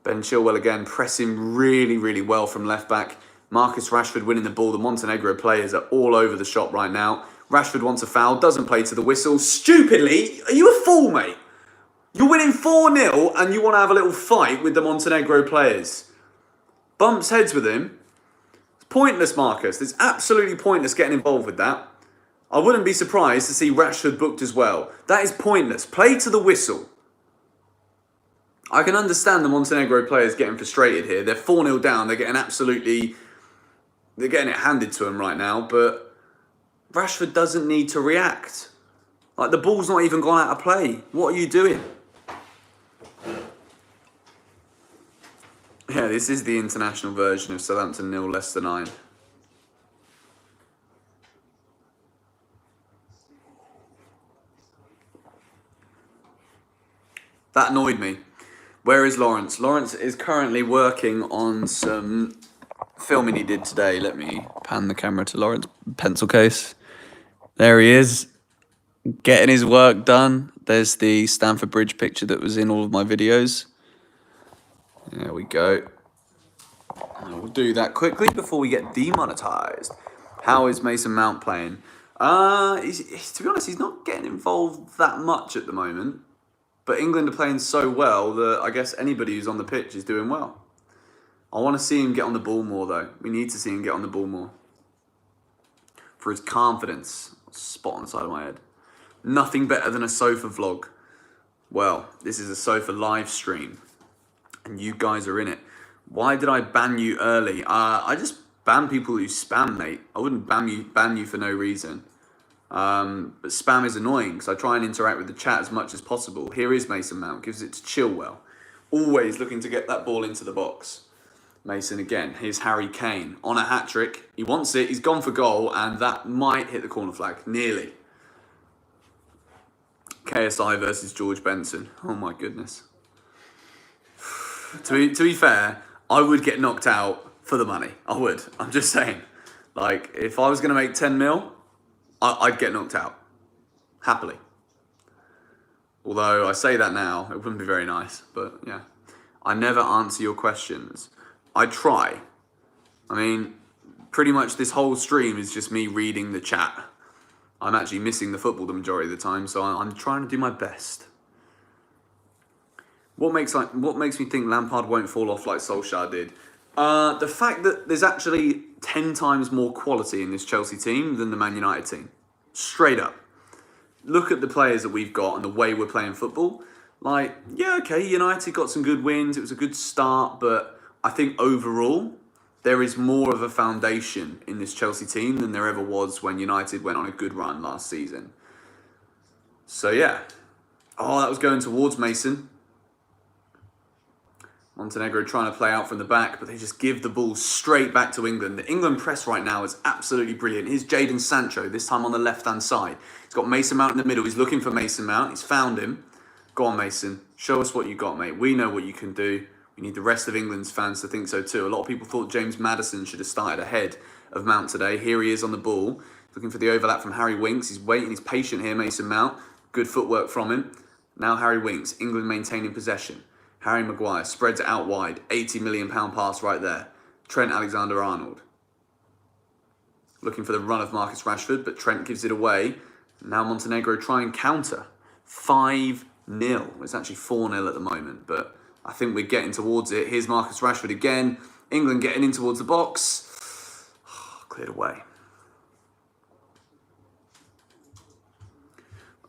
Ben Chilwell again pressing really, really well from left back. Marcus Rashford winning the ball. The Montenegro players are all over the shop right now. Rashford wants a foul, doesn't play to the whistle. Stupidly, are you a fool, mate? You're winning 4-0 and you want to have a little fight with the Montenegro players. Bumps heads with him. It's pointless, Marcus. It's absolutely pointless getting involved with that. I wouldn't be surprised to see Rashford booked as well. That is pointless. Play to the whistle. I can understand the Montenegro players getting frustrated here. They're 4-0 down. They're getting it handed to them right now. But Rashford doesn't need to react. Like, the ball's not even gone out of play. What are you doing? Yeah, this is the international version of Southampton 0, Leicester 9. That annoyed me. Where is Lawrence? Lawrence is currently working on some filming he did today. Let me pan the camera to Lawrence. Pencil case. There he is. Getting his work done. There's the Stamford Bridge picture that was in all of my videos. There we go. I will do that quickly before we get demonetized. How is Mason Mount playing? To be honest, he's not getting involved that much at the moment. But England are playing so well that I guess anybody who's on the pitch is doing well. I want to see him get on the ball more, though. We need to see him get on the ball more. For his confidence. Spot on the side of my head. Nothing better than a sofa vlog. Well, this is a sofa live stream. And you guys are in it. Why did I ban you early? I just ban people who spam, mate. I wouldn't ban you for no reason. But spam is annoying because I try and interact with the chat as much as possible. Here is Mason Mount, gives it to Chilwell. Always looking to get that ball into the box. Mason again, here's Harry Kane on a hat-trick. He wants it, he's gone for goal, and that might hit the corner flag, nearly. KSI versus George Benson. Oh my goodness. To be fair, I would get knocked out for the money. I would, I'm just saying. Like, if I was going to make 10 mil, I'd get knocked out. Happily. Although I say that now, it wouldn't be very nice. But yeah, I never answer your questions. I try. I mean, pretty much this whole stream is just me reading the chat. I'm actually missing the football the majority of the time, so I'm trying to do my best. What makes me think Lampard won't fall off like Solskjaer did? The fact that there's actually 10 times more quality in this Chelsea team than the Man United team. Straight up. Look at the players that we've got and the way we're playing football. Like, yeah, okay, United got some good wins. It was a good start, but I think overall, there is more of a foundation in this Chelsea team than there ever was when United went on a good run last season. So, yeah. Oh, that was going towards Mason. Montenegro trying to play out from the back, but they just give the ball straight back to England. The England press right now is absolutely brilliant. Here's Jadon Sancho, this time on the left-hand side. He's got Mason Mount in the middle. He's looking for Mason Mount. He's found him. Go on, Mason. Show us what you got, mate. We know what you can do. We need the rest of England's fans to think so too. A lot of people thought James Maddison should have started ahead of Mount today. Here he is on the ball, looking for the overlap from Harry Winks. He's waiting. He's patient here, Mason Mount. Good footwork from him. Now Harry Winks. England maintaining possession. Harry Maguire spreads it out wide. £80 million pass right there. Trent Alexander-Arnold. Looking for the run of Marcus Rashford, but Trent gives it away. Now Montenegro try and counter. 5-0. It's actually 4-0 at the moment, but I think we're getting towards it. Here's Marcus Rashford again. England getting in towards the box. Cleared away.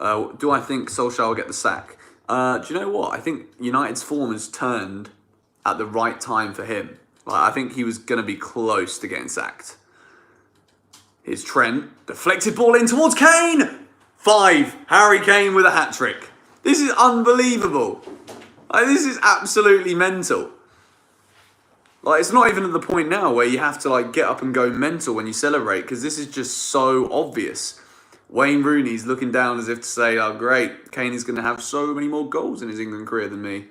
Do I think Solskjaer will get the sack? Do you know what? I think United's form has turned at the right time for him. Like, I think he was going to be close to getting sacked. Here's Trent. Deflected ball in towards Kane. 5. Harry Kane with a hat-trick. This is unbelievable. Like, this is absolutely mental. Like, it's not even at the point now where you have to like get up and go mental when you celebrate, because this is just so obvious. Wayne Rooney's looking down as if to say, oh great, Kane is going to have so many more goals in his England career than me.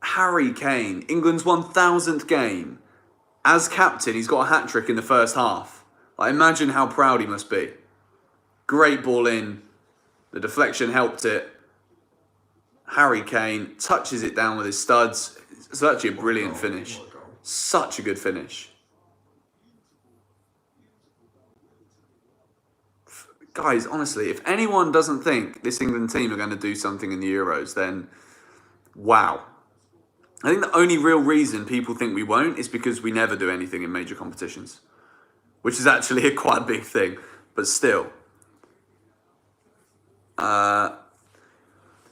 Harry Kane, England's 1000th game. As captain, he's got a hat-trick in the first half. Like, imagine how proud he must be. Great ball in. The deflection helped it. Harry Kane touches it down with his studs. It's actually a brilliant finish. Such a good finish. Guys, honestly, if anyone doesn't think this England team are going to do something in the Euros, then wow. I think the only real reason people think we won't is because we never do anything in major competitions, which is actually quite a big thing, but still.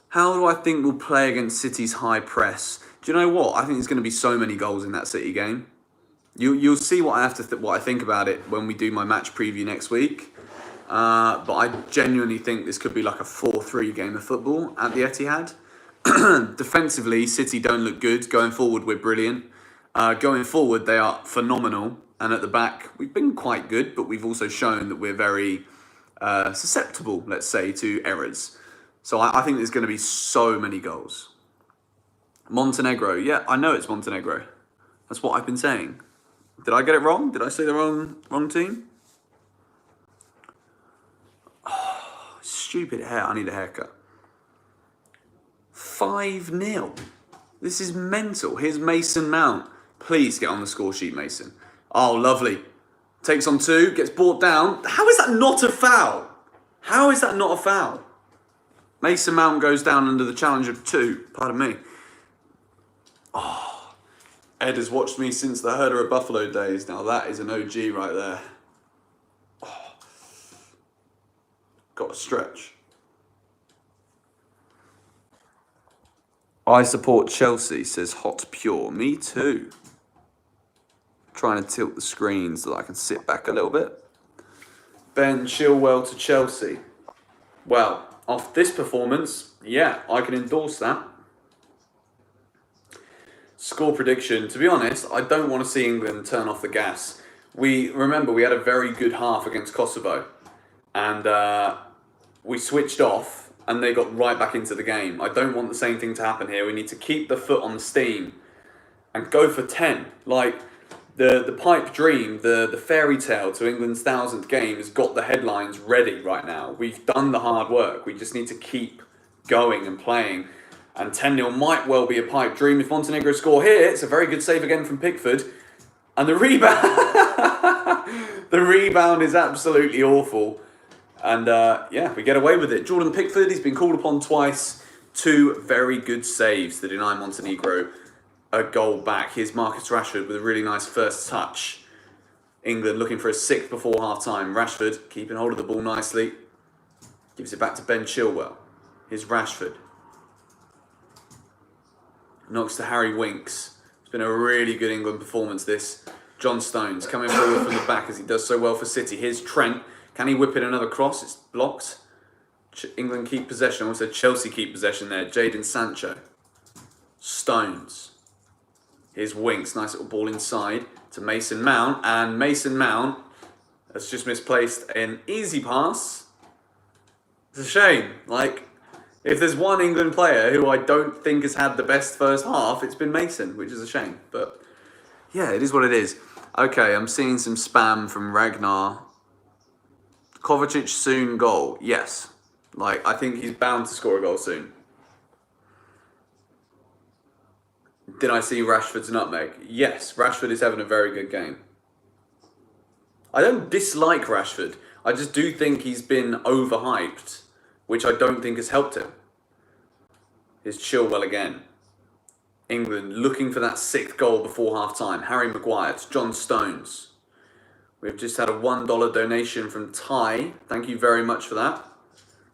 How do I think we'll play against City's high press? Do you know what? I think there's going to be so many goals in that City game. You'll see what I think about it when we do my match preview next week. But I genuinely think this could be like a 4-3 game of football at the Etihad. Defensively, City don't look good. Going forward, we're brilliant. Going forward, they are phenomenal. And at the back, we've been quite good, but we've also shown that we're very susceptible, let's say, to errors. So I think there's going to be so many goals. Montenegro. Yeah, I know it's Montenegro. That's what I've been saying. Did I get it wrong? Did I say the wrong team? Oh, stupid hair. I need a haircut. 5-0. This is mental. Here's Mason Mount. Please get on the score sheet, Mason. Oh, lovely. Takes on 2, gets brought down. How is that not a foul? How is that not a foul? Mason Mount goes down under the challenge of 2. Pardon me. Oh, Ed has watched me since the Herder of Buffalo days. Now that is an OG right there. Oh, got to stretch. I support Chelsea, says Hot Pure. Me too. Trying to tilt the screen so that I can sit back a little bit. Ben Chilwell to Chelsea. Well, off this performance, yeah, I can endorse that. Score prediction. To be honest, I don't want to see England turn off the gas. Remember, we had a very good half against Kosovo. And we switched off and they got right back into the game. I don't want the same thing to happen here. We need to keep the foot on the steam and go for 10. Like, the pipe dream, the fairy tale to England's 1000th game has got the headlines ready right now. We've done the hard work. We just need to keep going and playing. And 10-0 might well be a pipe dream if Montenegro score here. It's a very good save again from Pickford. And the rebound, the rebound is absolutely awful. And yeah, we get away with it. Jordan Pickford, he's been called upon twice. 2 very good saves that deny Montenegro a goal back. Here's Marcus Rashford with a really nice first touch. England looking for a 6th before half-time. Rashford keeping hold of the ball nicely. Gives it back to Ben Chilwell. Here's Rashford. Knocks to Harry Winks. It's been a really good England performance, this. John Stones coming forward from the back as he does so well for City. Here's Trent. Can he whip in another cross? It's blocked. England keep possession. Also Chelsea keep possession there. Jadon Sancho. Stones. Here's Winks. Nice little ball inside to Mason Mount. And Mason Mount has just misplaced an easy pass. It's a shame. Like, if there's one England player who I don't think has had the best first half, it's been Mason, which is a shame. But yeah, it is what it is. Okay, I'm seeing some spam from Ragnar. Kovacic soon goal. Yes. Like, I think he's bound to score a goal soon. Did I see Rashford's nutmeg? Yes, Rashford is having a very good game. I don't dislike Rashford. I just do think he's been overhyped, which I don't think has helped him. Here's Chilwell again. England looking for that 6th goal before half-time. Harry Maguire to John Stones. We've just had a $1 donation from Ty. Thank you very much for that.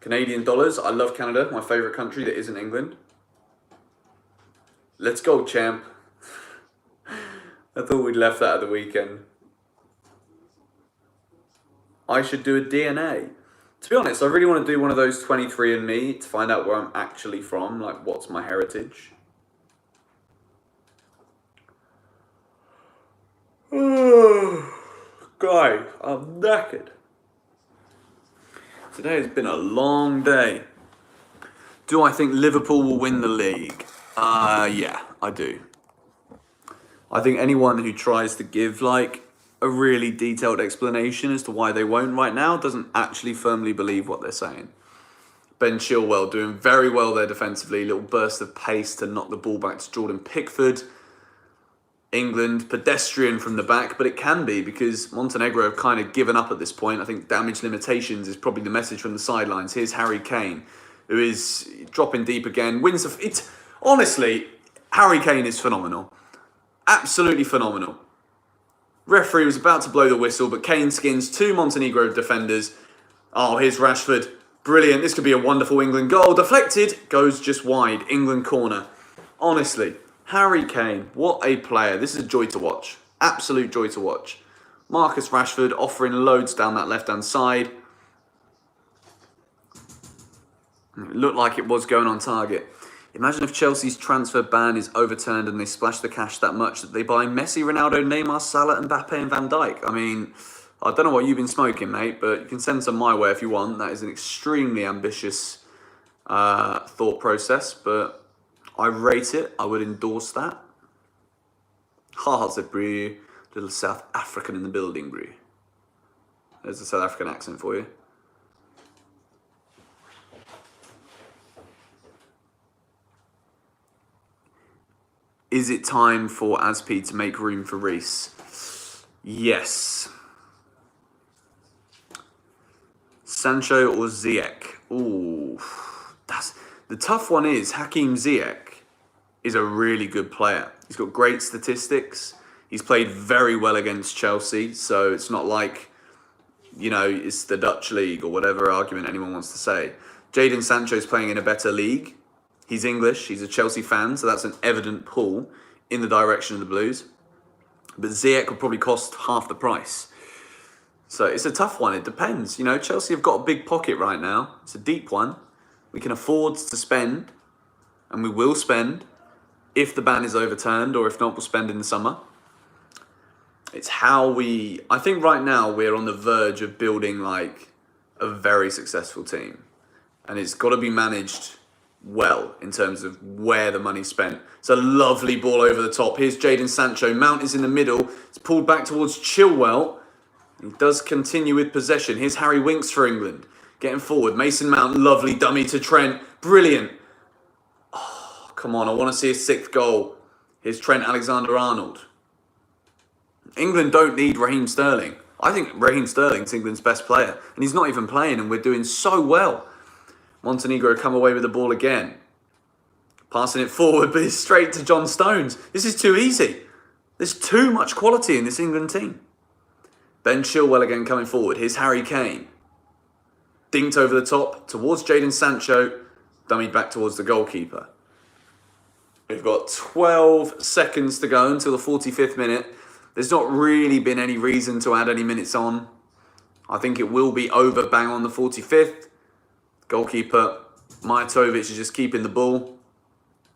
Canadian dollars. I love Canada, my favourite country that isn't England. Let's go, champ. I thought we'd left that at the weekend. I should do a DNA. To be honest, I really want to do one of those 23andMe to find out where I'm actually from, like what's my heritage. Guy, I'm knackered. Today has been a long day. Do I think Liverpool will win the league? Yeah, I do. I think anyone who tries to give like a really detailed explanation as to why they won't right now doesn't actually firmly believe what they're saying. Ben Chilwell doing very well there defensively. Little burst of pace to knock the ball back to Jordan Pickford. England, pedestrian from the back, but it can be because Montenegro have kind of given up at this point. I think damage limitations is probably the message from the sidelines. Here's Harry Kane, who is dropping deep again. Wins the... Honestly, Harry Kane is phenomenal. Absolutely phenomenal. Referee was about to blow the whistle, but Kane skins 2 Montenegro defenders. Oh, here's Rashford. Brilliant. This could be a wonderful England goal. Deflected. Goes just wide. England corner. Honestly, Harry Kane, what a player. This is a joy to watch. Absolute joy to watch. Marcus Rashford offering loads down that left-hand side. It looked like it was going on target. Imagine if Chelsea's transfer ban is overturned and they splash the cash that much that they buy Messi, Ronaldo, Neymar, Salah, Mbappe and Van Dijk. I mean, I don't know what you've been smoking, mate, but you can send some my way if you want. That is an extremely ambitious thought process, but I rate it. I would endorse that. How's it, bro? Little South African in the building, bro. There's a South African accent for you. Is it time for Aspi to make room for Reece? Yes. Sancho or Ziyech? Ooh, that's the tough one. Is Hakim Ziyech is a really good player. He's got great statistics. He's played very well against Chelsea, so it's not like, you know, it's the Dutch league or whatever argument anyone wants to say. Jadon Sancho's playing in a better league. He's English, he's a Chelsea fan, so that's an evident pull in the direction of the Blues. But Ziyech would probably cost half the price. So it's a tough one, it depends. You know, Chelsea have got a big pocket right now. It's a deep one. We can afford to spend, and we will spend if the ban is overturned, or if not, we'll spend in the summer. It's how we... I think right now we're on the verge of building like a very successful team. And it's got to be managed well in terms of where the money's spent. It's a lovely ball over the top. Here's Jadon Sancho. Mount is in the middle. It's pulled back towards Chilwell. He does continue with possession. Here's Harry Winks for England. Getting forward. Mason Mount, lovely dummy to Trent. Brilliant. Oh, come on, I want to see a 6th goal. Here's Trent Alexander-Arnold. England don't need Raheem Sterling. I think Raheem Sterling's England's best player. And he's not even playing and we're doing so well. Montenegro come away with the ball again. Passing it forward, but it's straight to John Stones. This is too easy. There's too much quality in this England team. Ben Chilwell again coming forward. Here's Harry Kane. Dinked over the top towards Jadon Sancho. Dummied back towards the goalkeeper. We've got 12 seconds to go until the 45th minute. There's not really been any reason to add any minutes on. I think it will be over bang on the 45th. Goalkeeper Majtovic is just keeping the ball.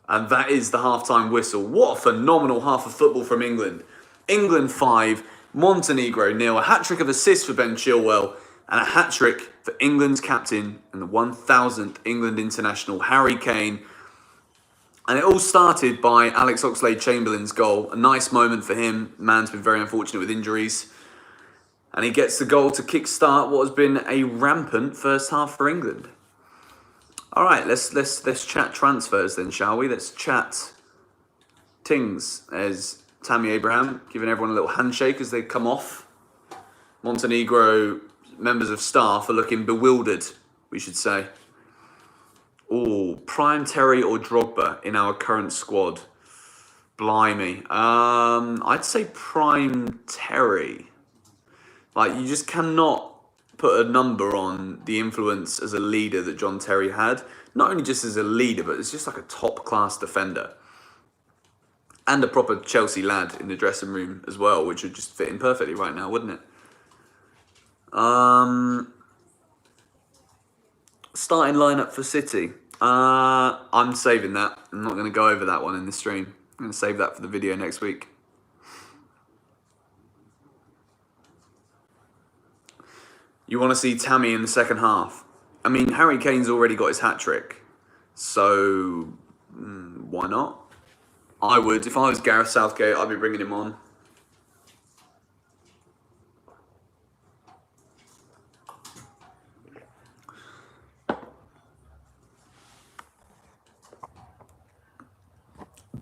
And that is the half-time whistle. What a phenomenal half of football from England. England 5, Montenegro 0. A hat-trick of assists for Ben Chilwell. And a hat-trick for England's captain and the 1000th England international, Harry Kane. And it all started by Alex Oxlade-Chamberlain's goal. A nice moment for him. Man's been very unfortunate with injuries. And he gets the goal to kickstart what has been a rampant first half for England. All right, let's chat transfers then, shall we? Let's chat Tings. There's Tammy Abraham giving everyone a little handshake as they come off. Montenegro members of staff are looking bewildered, we should say. Oh, Prime Terry or Drogba in our current squad? Blimey. I'd say Prime Terry. Like, you just cannot put a number on the influence as a leader that John Terry had. Not only just as a leader, but it's just like a top-class defender. And a proper Chelsea lad in the dressing room as well, which would just fit in perfectly right now, wouldn't it? Starting lineup for City. I'm saving that. I'm not going to go over that one in the stream. I'm going to save that for the video next week. You want to see Tammy in the second half. I mean, Harry Kane's already got his hat-trick. So, why not? I would. If I was Gareth Southgate, I'd be bringing him on.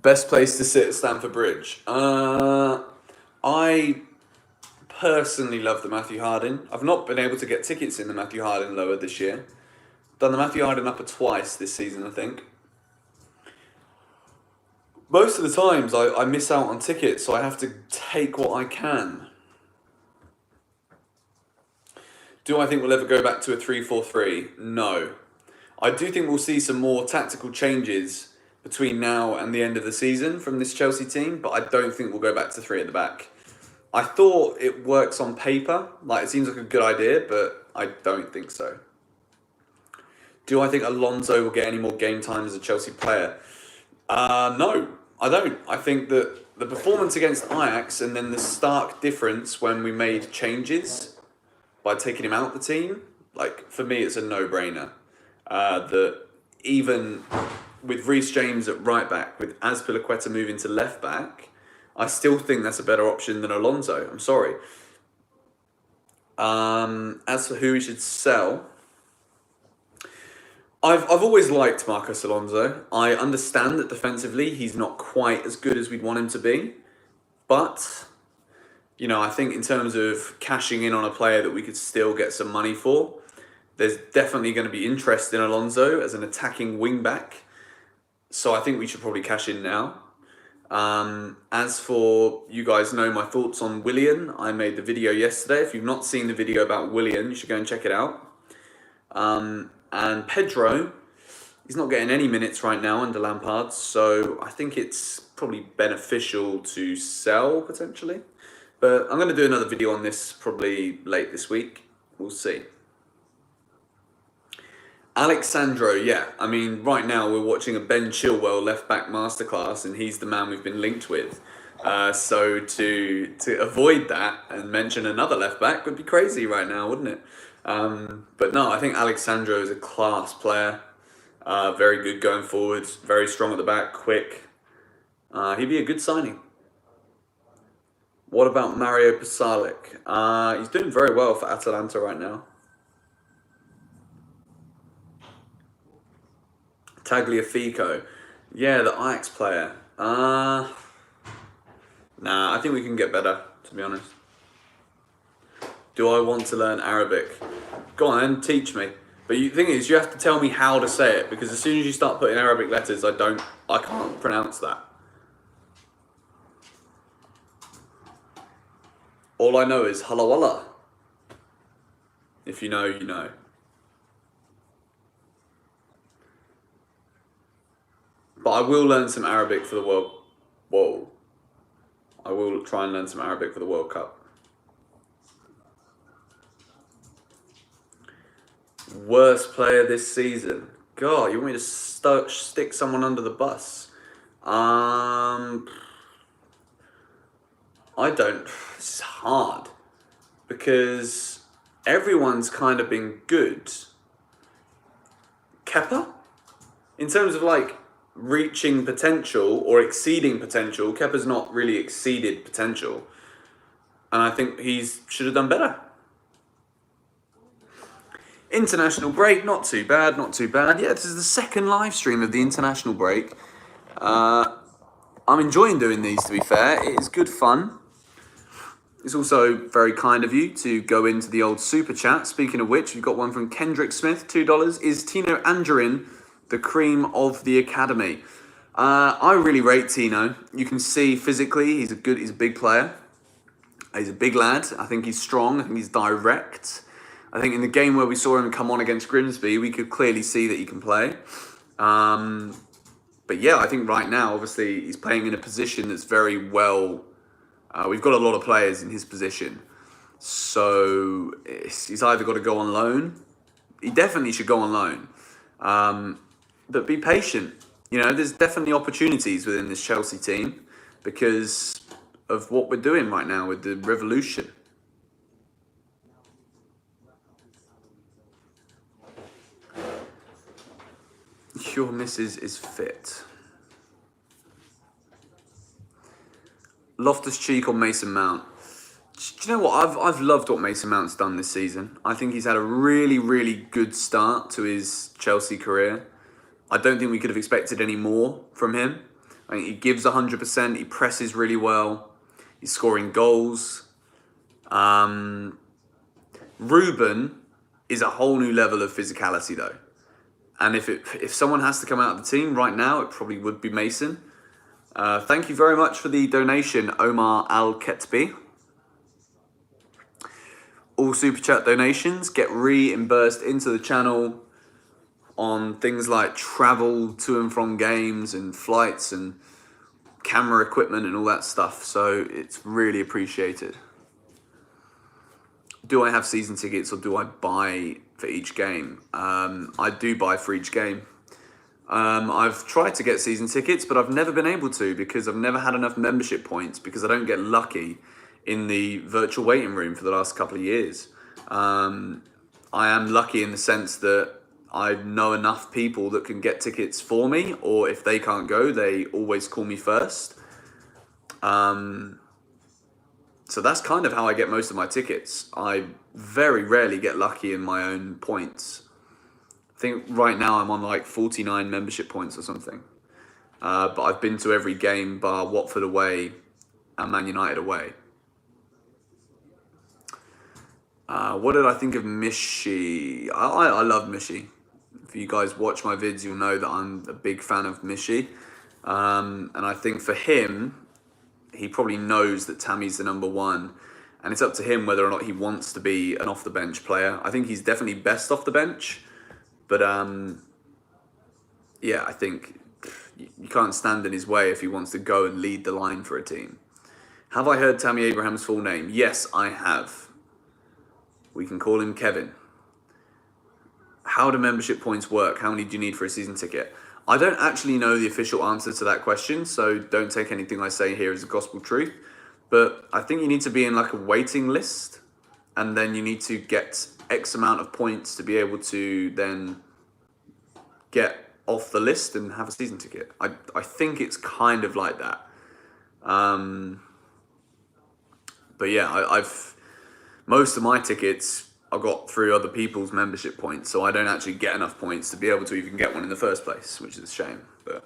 Best place to sit at Stamford Bridge. I personally love the Matthew Harding. I've not been able to get tickets in the Matthew Harding lower this year. Done the Matthew Harding upper twice this season, I think. Most of the times I miss out on tickets, so I have to take what I can. Do I think we'll ever go back to a 3-4-3? No. I do think we'll see some more tactical changes between now and the end of the season from this Chelsea team, but I don't think we'll go back to 3 at the back. I thought it works on paper, like it seems like a good idea, but I don't think so. Do I think Alonso will get any more game time as a Chelsea player? No, I don't. I think that the performance against Ajax and then the stark difference when we made changes by taking him out the team, like for me it's a no-brainer. That even with Reece James at right back, with Azpilicueta moving to left back, I still think that's a better option than Alonso. I'm sorry. As for who we should sell, I've always liked Marcos Alonso. I understand that defensively he's not quite as good as we'd want him to be, but you know, I think in terms of cashing in on a player that we could still get some money for, there's definitely going to be interest in Alonso as an attacking wing back. So I think we should probably cash in now. As for, you guys know my thoughts on Willian. I made the video yesterday. If you've not seen the video about Willian, you should go and check it out. And Pedro, he's not getting any minutes right now under Lampard, so I think it's probably beneficial to sell potentially. But I'm going to do another video on this probably late this week. We'll see. Alexandro, yeah. I mean, right now we're watching a Ben Chilwell left-back masterclass, and he's the man we've been linked with. So to avoid that and mention another left-back would be crazy right now, wouldn't it? But no, I think Alexandro is a class player. Very good going forwards, very strong at the back, quick. He'd be a good signing. What about Mario Pasalic? He's doing very well for Atalanta right now. Tagliafico. Yeah, the Ajax player. Nah, I think we can get better, to be honest. Do I want to learn Arabic? Go on then, teach me. But the thing is, you have to tell me how to say it, because as soon as you start putting Arabic letters, I can't pronounce that. All I know is halawala. If you know, you know. But I will learn some Arabic for the World... Whoa. I will try and learn some Arabic for the World Cup. Worst player this season? God, you want me to stick someone under the bus? I don't... This is hard. Because everyone's kind of been good. Kepa? In terms of like reaching potential or exceeding potential, Kepa's not really exceeded potential. And I think he should have done better. International break, not too bad, not too bad. Yeah, this is the second live stream of the international break. I'm enjoying doing these, to be fair. It is good fun. It's also very kind of you to go into the old super chat. Speaking of which, we've got one from Kendrick Smith, $2. Is Tino Angerin the cream of the academy? I really rate Tino. You can see physically he's a big player. He's a big lad. I think he's strong. I think he's direct. I think in the game where we saw him come on against Grimsby, we could clearly see that he can play. But yeah, I think right now, obviously, he's playing in a position that's very well... we've got a lot of players in his position. So he's either got to go on loan. He definitely should go on loan. But be patient. You know, there's definitely opportunities within this Chelsea team because of what we're doing right now with the revolution. Your missus is fit. Loftus-Cheek or Mason Mount? Do you know what? I've loved what Mason Mount's done this season. I think he's had a really, really good start to his Chelsea career. I don't think we could have expected any more from him. I think he gives 100%. He presses really well. He's scoring goals. Ruben is a whole new level of physicality, though. And if someone has to come out of the team right now, it probably would be Mason. Thank you very much for the donation, Omar Al-Ketbi. All Super Chat donations get reimbursed into the channel on things like travel to and from games and flights and camera equipment and all that stuff. So it's really appreciated. Do I have season tickets or do I buy for each game? I do buy for each game. I've tried to get season tickets, but I've never been able to because I've never had enough membership points because I don't get lucky in the virtual waiting room for the last couple of years. I am lucky in the sense that I know enough people that can get tickets for me, or if they can't go, they always call me first. So that's kind of how I get most of my tickets. I very rarely get lucky in my own points. I think right now I'm on like 49 membership points or something. But I've been to every game bar Watford away and Man United away. What did I think of Mishi? I love Mishi. If you guys watch my vids, you'll know that I'm a big fan of Mishi. And I think for him, he probably knows that Tammy's the number one. And it's up to him whether or not he wants to be an off-the-bench player. I think he's definitely best off the bench. But, yeah, I think you can't stand in his way if he wants to go and lead the line for a team. Have I heard Tammy Abraham's full name? Yes, I have. We can call him Kevin. How do membership points work? How many do you need for a season ticket? I don't actually know the official answer to that question, so don't take anything I say here as a gospel truth. But I think you need to be in like a waiting list, and then you need to get X amount of points to be able to then get off the list and have a season ticket. I think it's kind of like that. But yeah, I've most of my tickets I got through other people's membership points, so I don't actually get enough points to be able to even get one in the first place, which is a shame. But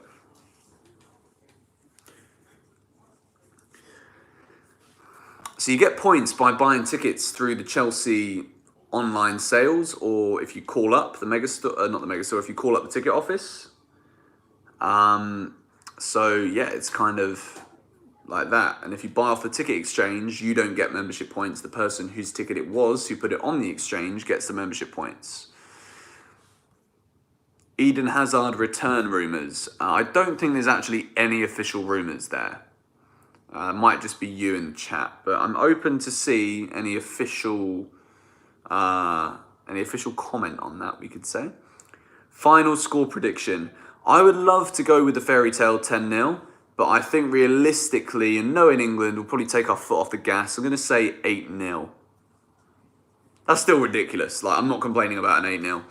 so you get points by buying tickets through the Chelsea online sales, or if you call up the megastore, not the megastore, if you call up the ticket office. So yeah, it's kind of like that. And if you buy off the ticket exchange, you don't get membership points. The person whose ticket it was, who put it on the exchange, gets the membership points. Eden Hazard return rumours. I don't think there's actually any official rumours there. Might just be you in the chat, but I'm open to see any official comment on that, we could say. Final score prediction. I would love to go with the fairy tale 10-0, but I think realistically, and knowing England, we'll probably take our foot off the gas. I'm going to say 8-0. That's still ridiculous. Like, I'm not complaining about an 8-0.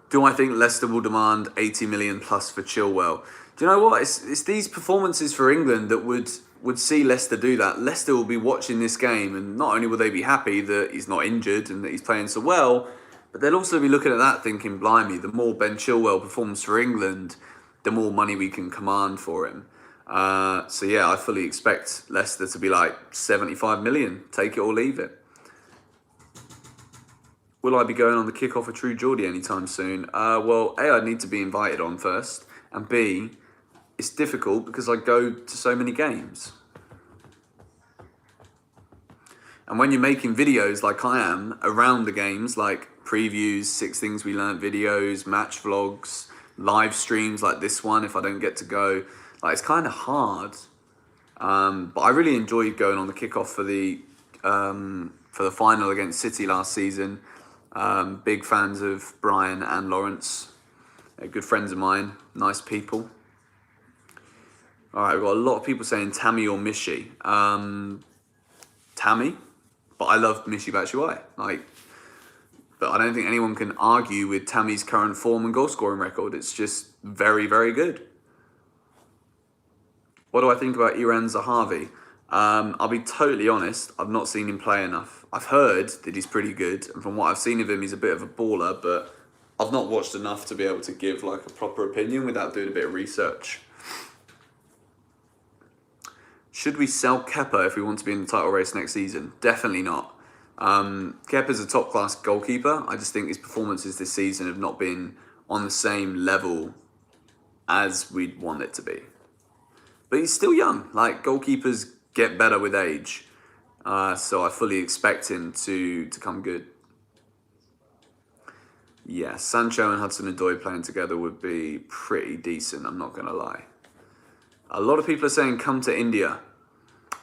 Do I think Leicester will demand 80 million plus for Chilwell? Do you know what? It's these performances for England that would see Leicester do that. Leicester will be watching this game, and not only will they be happy that he's not injured and that he's playing so well, but they'll also be looking at that thinking, blimey, the more Ben Chilwell performs for England, the more money we can command for him. So yeah, I fully expect Leicester to be like 75 million. Take it or leave it. Will I be going on the kickoff of True Geordie anytime soon? Well, A, I need to be invited on first, and B, it's difficult because I go to so many games. And when you're making videos like I am around the games, like previews, 6 Things We Learned videos, match vlogs, live streams like this one, if I don't get to go, like it's kind of hard. But I really enjoyed going on the kickoff for the final against City last season. Big fans of Brian and Lawrence. They're good friends of mine, nice people. All right, we've got a lot of people saying Tammy or Mishi. Tammy, but I love Mishi Batshuayi. But I don't think anyone can argue with Tammy's current form and goal scoring record. It's just very, very good. What do I think about Iran Zahavi? I'll be totally honest, I've not seen him play enough. I've heard that he's pretty good, and from what I've seen of him, he's a bit of a baller, but I've not watched enough to be able to give like a proper opinion without doing a bit of research. Should we sell Kepa if we want to be in the title race next season? Definitely not. Kepa's a top-class goalkeeper. I just think his performances this season have not been on the same level as we'd want it to be. But he's still young. Like, goalkeepers get better with age. So I fully expect him to come good. Yeah, Sancho and Hudson-Odoi playing together would be pretty decent, I'm not going to lie. A lot of people are saying come to India.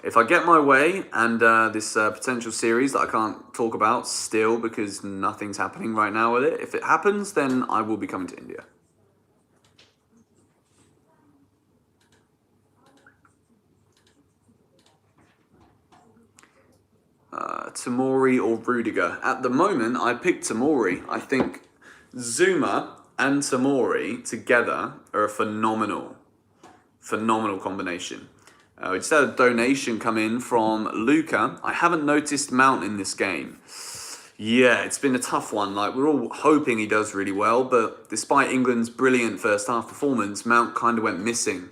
If I get my way and this potential series that I can't talk about still because nothing's happening right now with it, if it happens, then I will be coming to India. Tomori or Rudiger? At the moment, I picked Tomori. I think Zuma and Tomori together are a phenomenal combination. We just had a donation come in from Luca. I haven't noticed Mount in this game. Yeah, it's been a tough one. Like, we're all hoping he does really well, but despite England's brilliant first half performance, Mount kind of went missing.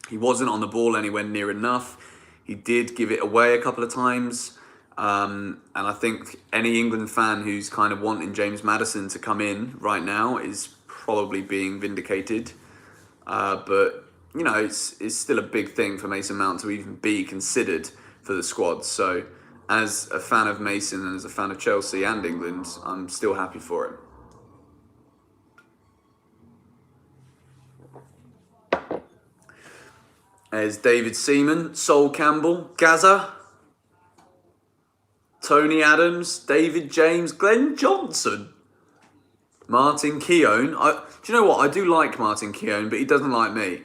He wasn't on the ball anywhere near enough. He did give it away a couple of times. And I think any England fan who's kind of wanting James Maddison to come in right now is probably being vindicated. But you know, it's still a big thing for Mason Mount to even be considered for the squad. So as a fan of Mason and as a fan of Chelsea and England, I'm still happy for him. There's David Seaman, Sol Campbell, Gaza, Tony Adams, David James, Glenn Johnson, Martin Keown. Do you know what? I do like Martin Keown, but he doesn't like me.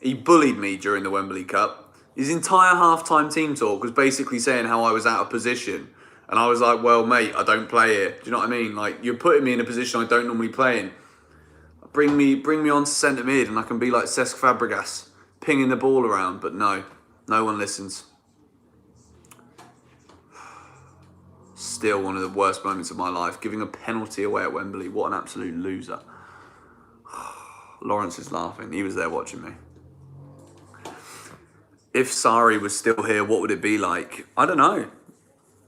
He bullied me during the Wembley Cup. His entire half-time team talk was basically saying how I was out of position And I was like, well, mate, I don't play here. Do you know what I mean? Like, you're putting me in a position I don't normally play in. Bring me on to centre mid and I can be like Cesc Fabregas, pinging the ball around. But no one listens. Still one of the worst moments of my life. Giving a penalty away at Wembley. What an absolute loser. Lawrence is laughing. He was there watching me. If Sarri was still here, what would it be like? I don't know.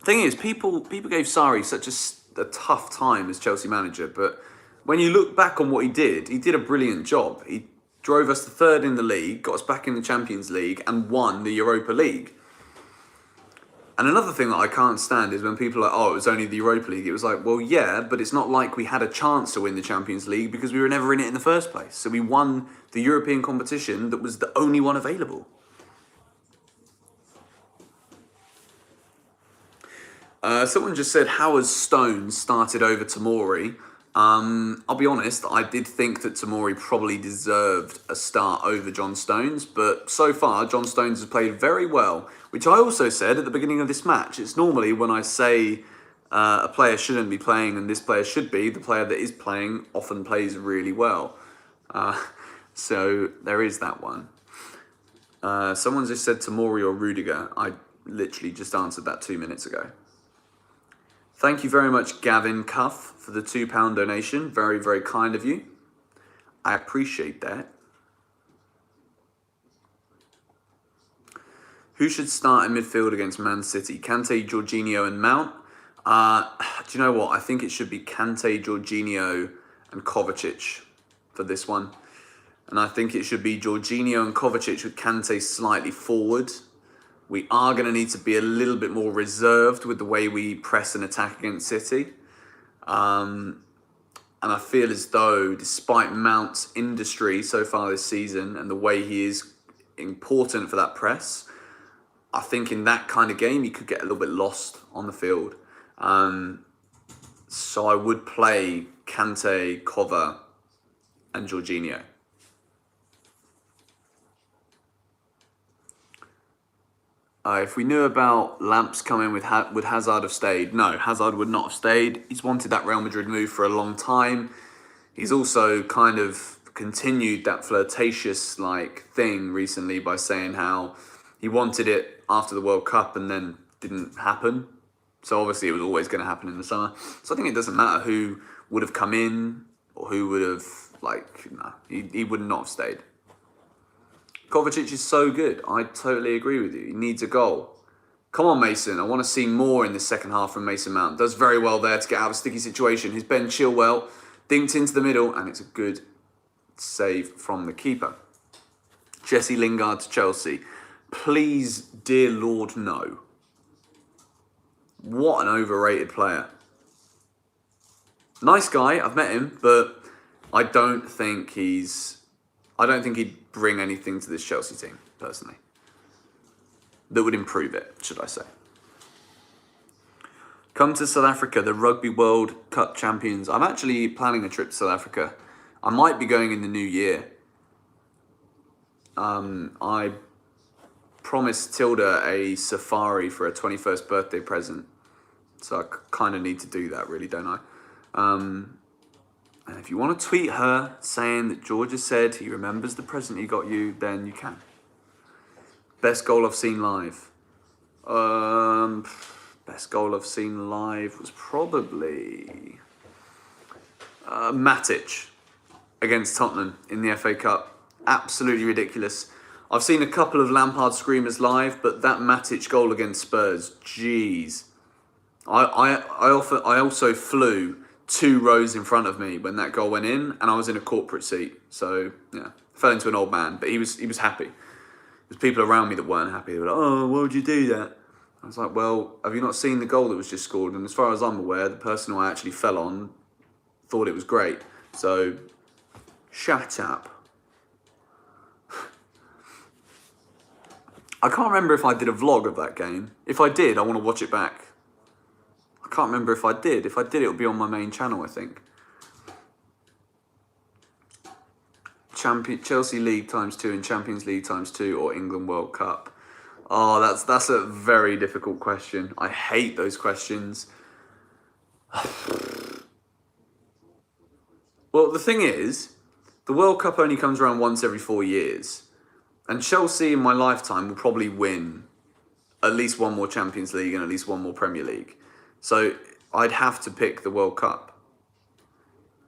Thing is, people gave Sarri such a tough time as Chelsea manager, but when you look back on what he did a brilliant job. He drove us to third in the league, got us back in the Champions League, and won the Europa League. And another thing that I can't stand is when people are like, oh, it was only the Europa League. It was like, well, yeah, but it's not like we had a chance to win the Champions League because we were never in it in the first place. So we won the European competition that was the only one available. Someone just said, how has Stones started over Tomori? I'll be honest, I did think that Tomori probably deserved a start over John Stones, but so far John Stones has played very well, which I also said at the beginning of this match. It's normally when I say a player shouldn't be playing and this player should be, the player that is playing often plays really well. So there is that one. Someone just said Tomori or Rudiger. I literally just answered that 2 minutes ago. Thank you very much, Gavin Cuff, for the £2 donation. Very, very kind of you. I appreciate that. Who should start in midfield against Man City? Kante, Jorginho and Mount. Do you know what? I think it should be Kante, Jorginho and Kovacic for this one. And I think it should be Jorginho and Kovacic with Kante slightly forward. We are going to need to be a little bit more reserved with the way we press and attack against City. And I feel as though, despite Mount's industry so far this season and the way he is important for that press, I think in that kind of game, he could get a little bit lost on the field. So I would play Kante, Kova and Jorginho. If we knew about Lamps coming, would Hazard have stayed? No, Hazard would not have stayed. He's wanted that Real Madrid move for a long time. He's also kind of continued that flirtatious thing recently by saying how he wanted it after the World Cup and then didn't happen. So obviously it was always going to happen in the summer. So I think it doesn't matter who would have come in or who would have, no, he would not have stayed. Kovacic is so good. I totally agree with you. He needs a goal. Come on, Mason. I want to see more in the second half from Mason Mount. Does very well there to get out of a sticky situation. His Ben Chilwell dinked into the middle, and it's a good save from the keeper. Jesse Lingard to Chelsea. Please, dear Lord, no. What an overrated player. Nice guy. I've met him, but I don't think he'd bring anything to this Chelsea team, personally. That would improve it, should I say. Come to South Africa, the Rugby World Cup champions. I'm actually planning a trip to South Africa. I might be going in the new year. I promised Tilda a safari for her 21st birthday present. So I kind of need to do that, really, don't I? And if you want to tweet her saying that George has said he remembers the present he got you, then you can. Best goal I've seen live. Best goal I've seen live was probably Matic against Tottenham in the FA Cup. Absolutely ridiculous. I've seen a couple of Lampard screamers live, but that Matic goal against Spurs, jeez. I also flew 2 rows in front of me when that goal went in, and I was in a corporate seat. So yeah, fell into an old man, but he was happy. There's people around me that weren't happy. They were like, "Oh, why would you do that?" I was like, "Well, have you not seen the goal that was just scored?" And as far as I'm aware, the person who I actually fell on thought it was great. So shut up. I can't remember if I did a vlog of that game. If I did, I want to watch it back. I can't remember if I did. If I did, it'll be on my main channel, I think. Chelsea League ×2 and Champions League ×2 or England World Cup. Oh, that's a very difficult question. I hate those questions. Well, the thing is, the World Cup only comes around once every 4 years. And Chelsea in my lifetime will probably win at least one more Champions League and at least one more Premier League. So I'd have to pick the World Cup.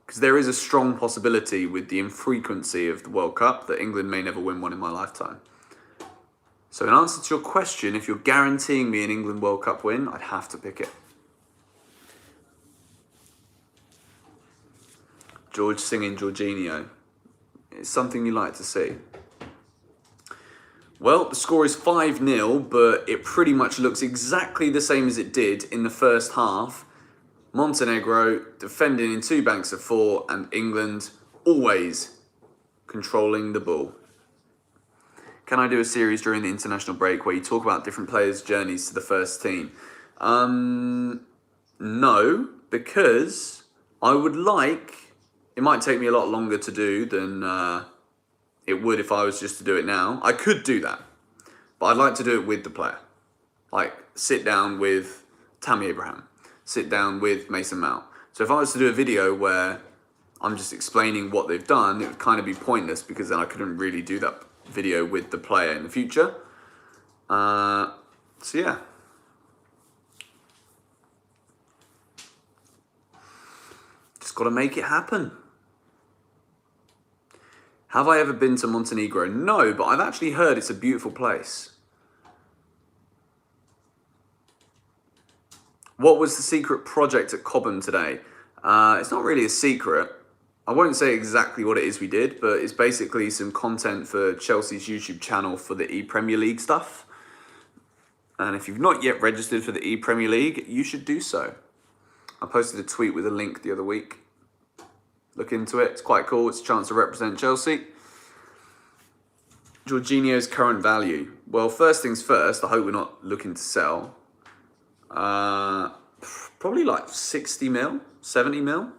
Because there is a strong possibility with the infrequency of the World Cup that England may never win one in my lifetime. So in answer to your question, if you're guaranteeing me an England World Cup win, I'd have to pick it. George singing Jorginho. It's something you like to see. Well, the score is 5-0, but it pretty much looks exactly the same as it did in the first half. Montenegro defending in 2 banks of 4, and England always controlling the ball. Can I do a series during the international break where you talk about different players' journeys to the first team? No, because I would like... It might take me a lot longer to do than it would if I was just to do it now. I could do that, but I'd like to do it with the player. Like, sit down with Tammy Abraham, sit down with Mason Mount. So if I was to do a video where I'm just explaining what they've done, it would kind of be pointless because then I couldn't really do that video with the player in the future. So yeah. Just got to make it happen. Have I ever been to Montenegro? No, but I've actually heard it's a beautiful place. What was the secret project at Cobham today? It's not really a secret. I won't say exactly what it is we did, but it's basically some content for Chelsea's YouTube channel for the E-Premier League stuff. And if you've not yet registered for the E-Premier League, you should do so. I posted a tweet with a link the other week. Look into it. It's quite cool. It's a chance to represent Chelsea. Jorginho's current value. Well, first things first, I hope we're not looking to sell. Probably like 60 mil, 70 mil.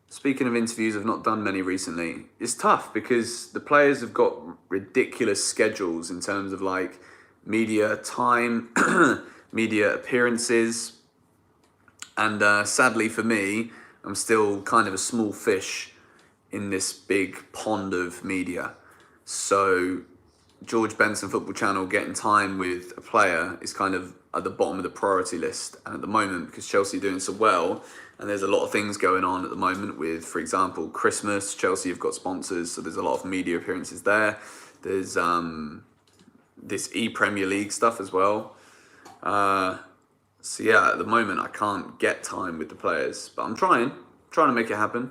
Speaking of interviews, I've not done many recently. It's tough because the players have got ridiculous schedules in terms of like media time, media appearances. And sadly for me, I'm still kind of a small fish in this big pond of media. So George Benson Football Channel getting time with a player is kind of at the bottom of the priority list. And at the moment, because Chelsea are doing so well, and there's a lot of things going on at the moment with, for example, Christmas. Chelsea have got sponsors, so there's a lot of media appearances there. There's this E-Premier League stuff as well. So yeah, at the moment I can't get time with the players, but I'm trying to make it happen.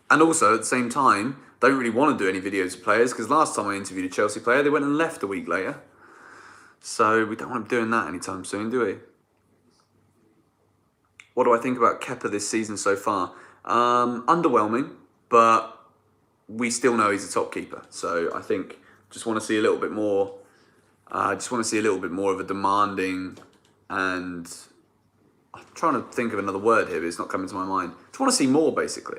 And also at the same time, don't really want to do any videos of players because last time I interviewed a Chelsea player, they went and left a week later. So we don't want to be doing that anytime soon, do we? What do I think about Kepa this season so far? Underwhelming, but we still know he's a top keeper. So I think just want to see a little bit more. Just want to see a little bit more of a demanding. And I'm trying to think of another word here, but it's not coming to my mind. Just want to see more, basically.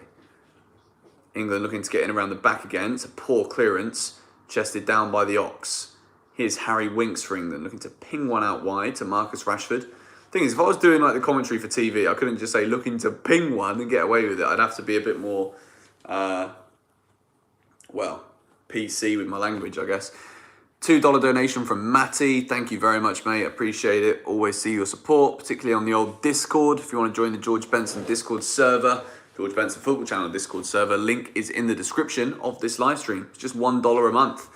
England looking to get in around the back again. It's a poor clearance, chested down by the Ox. Here's Harry Winks for England, looking to ping one out wide to Marcus Rashford. Thing is, if I was doing like the commentary for TV, I couldn't just say looking to ping one and get away with it. I'd have to be a bit more, well, PC with my language, I guess. $2 donation from Matty. Thank you very much, mate. Appreciate it. Always see your support, particularly on the old Discord. If you want to join the George Benson Discord server, George Benson Football Channel Discord server, link is in the description of this live stream. It's just $1 a month.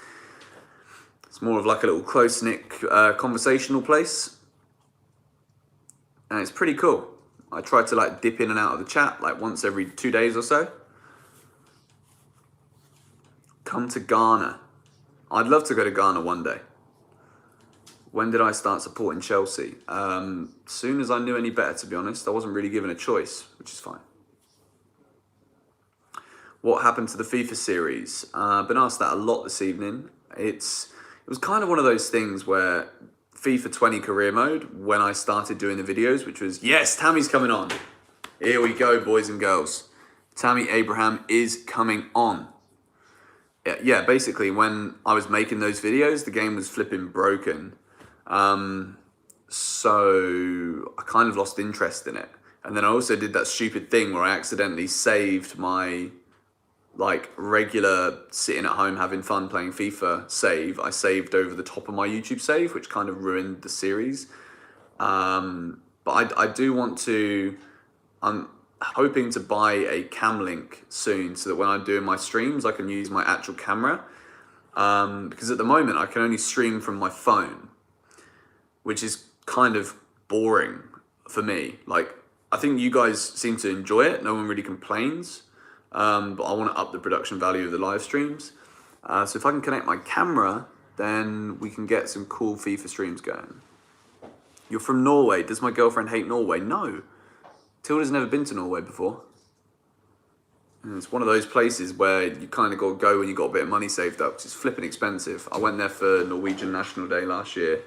It's more of like a little close-knit conversational place. And it's pretty cool. I try to like dip in and out of the chat like once every 2 days or so. Come to Ghana. I'd love to go to Ghana one day. When did I start supporting Chelsea? Soon as I knew any better, to be honest. I wasn't really given a choice, which is fine. What happened to the FIFA series? Been asked that a lot this evening. It was kind of one of those things where FIFA 20 career mode, when I started doing the videos, which was, yes, Tammy's coming on. Here we go, boys and girls. Tammy Abraham is coming on. yeah, basically when I was making those videos, the game was flipping broken. So I kind of lost interest in it. And then I also did that stupid thing where I accidentally saved my like regular sitting at home having fun playing FIFA save. I saved over the top of my YouTube save, which kind of ruined the series. But I do want to, I'm hoping to buy a cam link soon so that when I'm doing my streams, I can use my actual camera. Because at the moment I can only stream from my phone, which is kind of boring for me. Like, I think you guys seem to enjoy it. No one really complains. But I want to up the production value of the live streams. So if I can connect my camera, then we can get some cool FIFA streams going. You're from Norway. Does my girlfriend hate Norway? No. Tilda's never been to Norway before. And it's one of those places where you kind of got to go when you got a bit of money saved up, because it's flipping expensive. I went there for Norwegian National Day last year,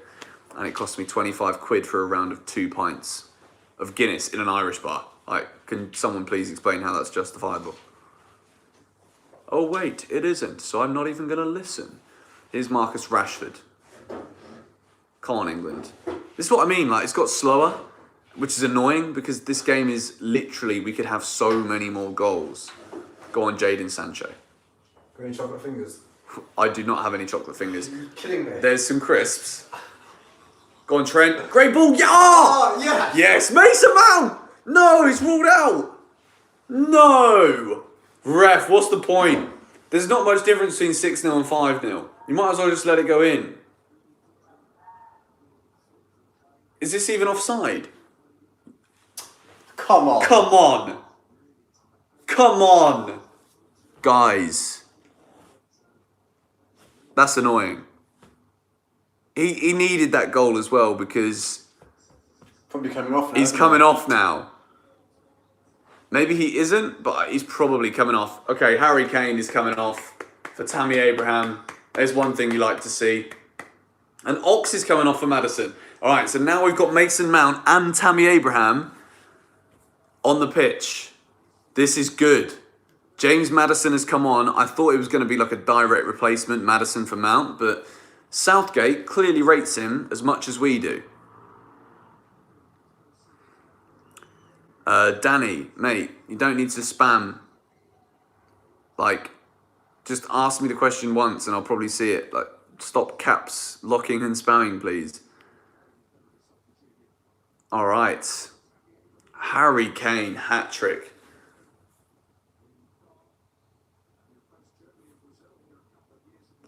and it cost me 25 quid for a round of 2 pints of Guinness in an Irish bar. Like, can someone please explain how that's justifiable? Oh wait, it isn't, so I'm not even going to listen. Here's Marcus Rashford. Come on, England. This is what I mean, like, it's got slower, which is annoying, because this game is literally, we could have so many more goals. Go on, Jadon Sancho. Got any chocolate fingers? I do not have any chocolate fingers. Are you kidding me? There's some crisps. Go on, Trent. Great ball. Yeah! Oh, yes! Yes, Mason Mount! No, he's ruled out. No! Ref, what's the point? There's not much difference between 6-0 and 5-0. You might as well just let it go in. Is this even offside? Come on. Come on. Come on. Guys. That's annoying. He needed that goal as well, because Probably coming off now. he's coming off now. Maybe he isn't, but he's probably coming off. Okay, Harry Kane is coming off for Tammy Abraham. There's one thing you like to see. And Ox is coming off for Maddison. All right, so now we've got Mason Mount and Tammy Abraham on the pitch. This is good. James Maddison has come on. I thought it was going to be like a direct replacement, Maddison for Mount, but Southgate clearly rates him as much as we do. Danny, mate, you don't need to spam. Like, just ask me the question once and I'll probably see it. Like, stop caps locking and spamming, please. All right. Harry Kane, hat-trick.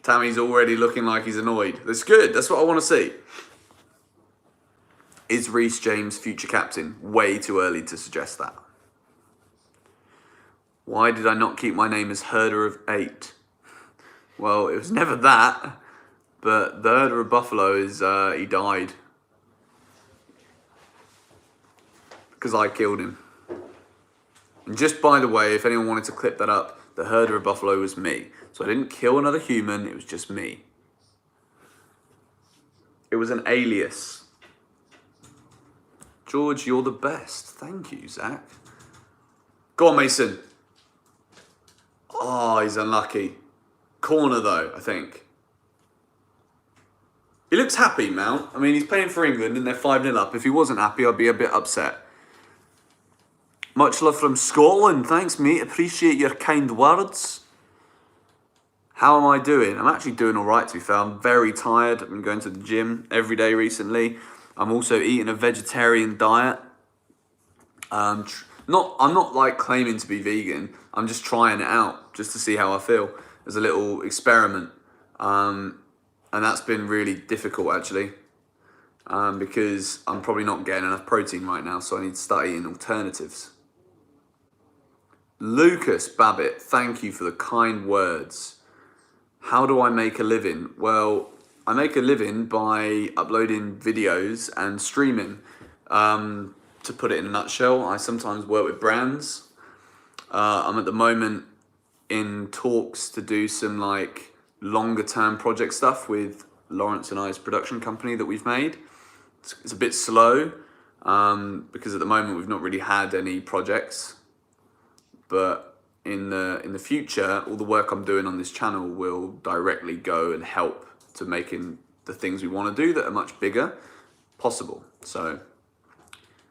Tammy's already looking like he's annoyed. That's good. That's what I want to see. Is Reece James future captain? Way too early to suggest that. Why did I not keep my name as Herder of 8? Well, it was never that. But the Herder of Buffalo is, he died. Because I killed him. And just by the way, if anyone wanted to clip that up, the Herder of Buffalo was me. So I didn't kill another human, it was just me. It was an alias. George, you're the best. Thank you, Zach. Go on, Mason. Oh, he's unlucky. Corner, though, I think. He looks happy, Mount. I mean, he's playing for England and they're 5-0 up. If he wasn't happy, I'd be a bit upset. Much love from Scotland. Thanks, mate. Appreciate your kind words. How am I doing? I'm actually doing all right, to be fair. I'm very tired. I've been going to the gym every day recently. I'm also eating a vegetarian diet. I'm not like claiming to be vegan. I'm just trying it out just to see how I feel as a little experiment. And that's been really difficult, actually, because I'm probably not getting enough protein right now, so I need to start eating alternatives. Lucas Babbitt, thank you for the kind words. How do I make a living? Well, I make a living by uploading videos and streaming. To put it in a nutshell, I sometimes work with brands. I'm at the moment in talks to do some like longer term project stuff with Lawrence and I's production company that we've made. It's a bit slow because at the moment we've not really had any projects. But in the future, all the work I'm doing on this channel will directly go and help to making the things we want to do that are much bigger possible. So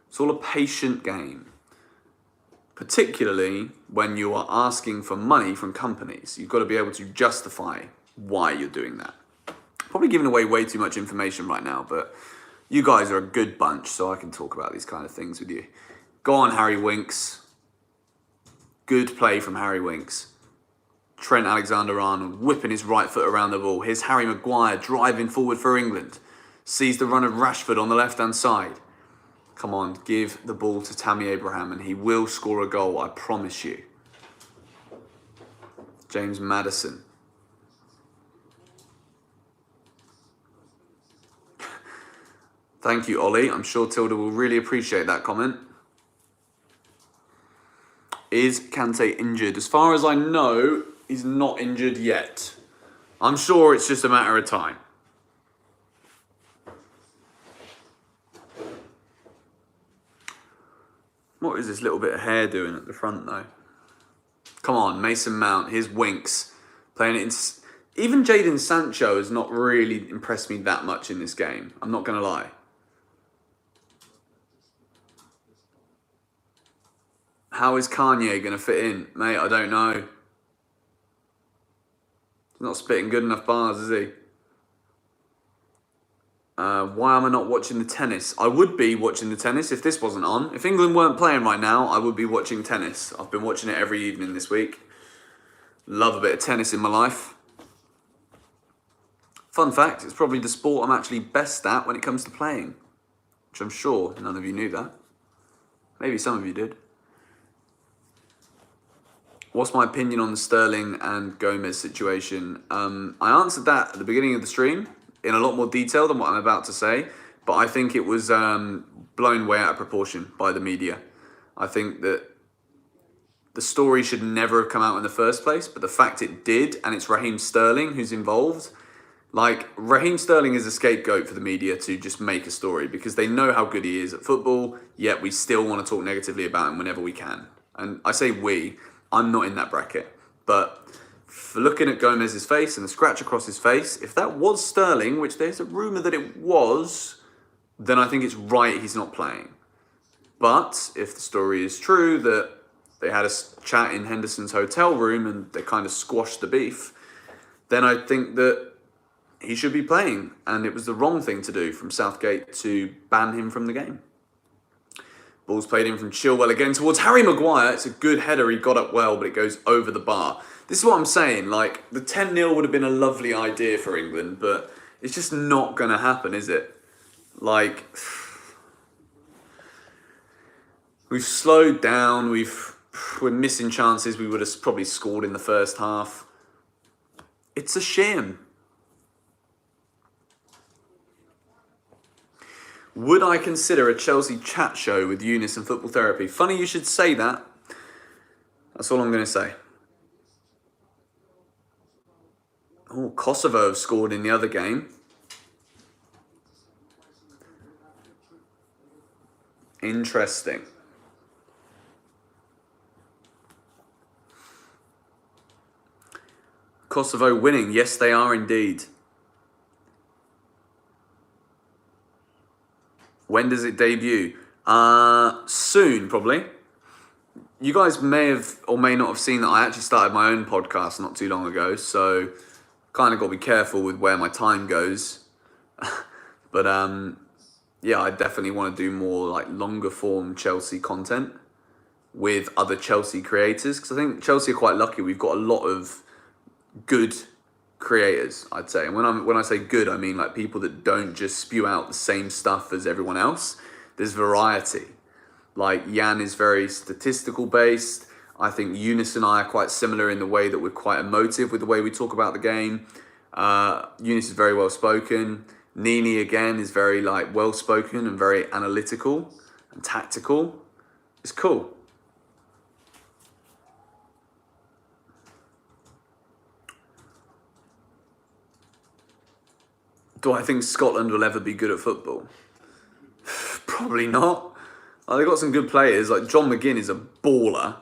it's all a patient game, particularly when you are asking for money from companies. You've got to be able to justify why you're doing that. Probably giving away way too much information right now, but you guys are a good bunch, so I can talk about these kind of things with you. Go on, Harry Winks. Good play from Harry Winks. Trent Alexander-Arnold whipping his right foot around the ball. Here's Harry Maguire driving forward for England. Sees the run of Rashford on the left-hand side. Come on, give the ball to Tammy Abraham and he will score a goal, I promise you. James Maddison. Thank you, Ollie. I'm sure Tilda will really appreciate that comment. Is Kante injured? As far as I know, he's not injured yet. I'm sure it's just a matter of time. What is this little bit of hair doing at the front, though? Come on, Mason Mount. Here's Winks. Playing it in... Even Jadon Sancho has not really impressed me that much in this game. I'm not going to lie. How is Kanye going to fit in? Mate, I don't know. He's not spitting good enough bars, is he? Why am I not watching the tennis? I would be watching the tennis if this wasn't on. If England weren't playing right now, I would be watching tennis. I've been watching it every evening this week. Love a bit of tennis in my life. Fun fact, it's probably the sport I'm actually best at when it comes to playing. Which I'm sure none of you knew that. Maybe some of you did. What's my opinion on the Sterling and Gomez situation? I answered that at the beginning of the stream in a lot more detail than what I'm about to say, but I think it was blown way out of proportion by the media. I think that the story should never have come out in the first place, but the fact it did, and it's Raheem Sterling who's involved, like, Raheem Sterling is a scapegoat for the media to just make a story because they know how good he is at football, yet we still want to talk negatively about him whenever we can. And I say we, I'm not in that bracket, but for looking at Gomez's face and the scratch across his face, if that was Sterling, which there's a rumour that it was, then I think it's right he's not playing. But if the story is true that they had a chat in Henderson's hotel room and they kind of squashed the beef, then I think that he should be playing. And it was the wrong thing to do from Southgate to ban him from the game. Ball's played in from Chilwell again towards Harry Maguire. It's a good header. He got up well, but it goes over the bar. This is what I'm saying. Like, the 10-0 would have been a lovely idea for England, but it's just not going to happen, is it? Like, we've slowed down. We're missing chances. We would have probably scored in the first half. It's a shame. Would I consider a Chelsea chat show with Eunice and football therapy? Funny you should say that. That's all I'm going to say. Oh, Kosovo scored in the other game. Interesting. Kosovo winning. Yes, they are indeed. When does it debut? Soon, probably. You guys may have or may not have seen that I actually started my own podcast not too long ago, so kind of got to be careful with where my time goes. But yeah, I definitely want to do more like longer form Chelsea content with other Chelsea creators, because I think Chelsea are quite lucky. We've got a lot of good creators, I'd say. And when I say good, I mean like people that don't just spew out the same stuff as everyone else. There's variety. Like Jan is very statistical based. I think Eunice and I are quite similar in the way that we're quite emotive with the way we talk about the game. Eunice is very well spoken. Nini again is very like well spoken and very analytical and tactical. It's cool. Do I think Scotland will ever be good at football? Probably not. They've got some good players. Like John McGinn is a baller.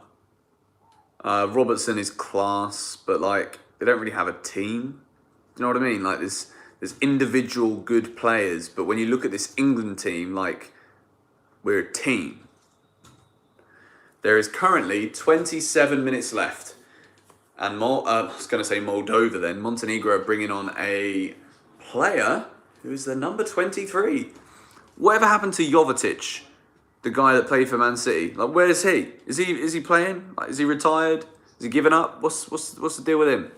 Robertson is class, but like they don't really have a team. Do you know what I mean? Like there's individual good players, but when you look at this England team, like we're a team. There is currently 27 minutes left, and I was going to say Moldova. Then Montenegro are bringing on a player who is the number 23. Whatever happened to Jovetic, the guy that played for Man City? Like, where is he? Is he playing? Like, is he retired? Is he given up? What's the deal with him?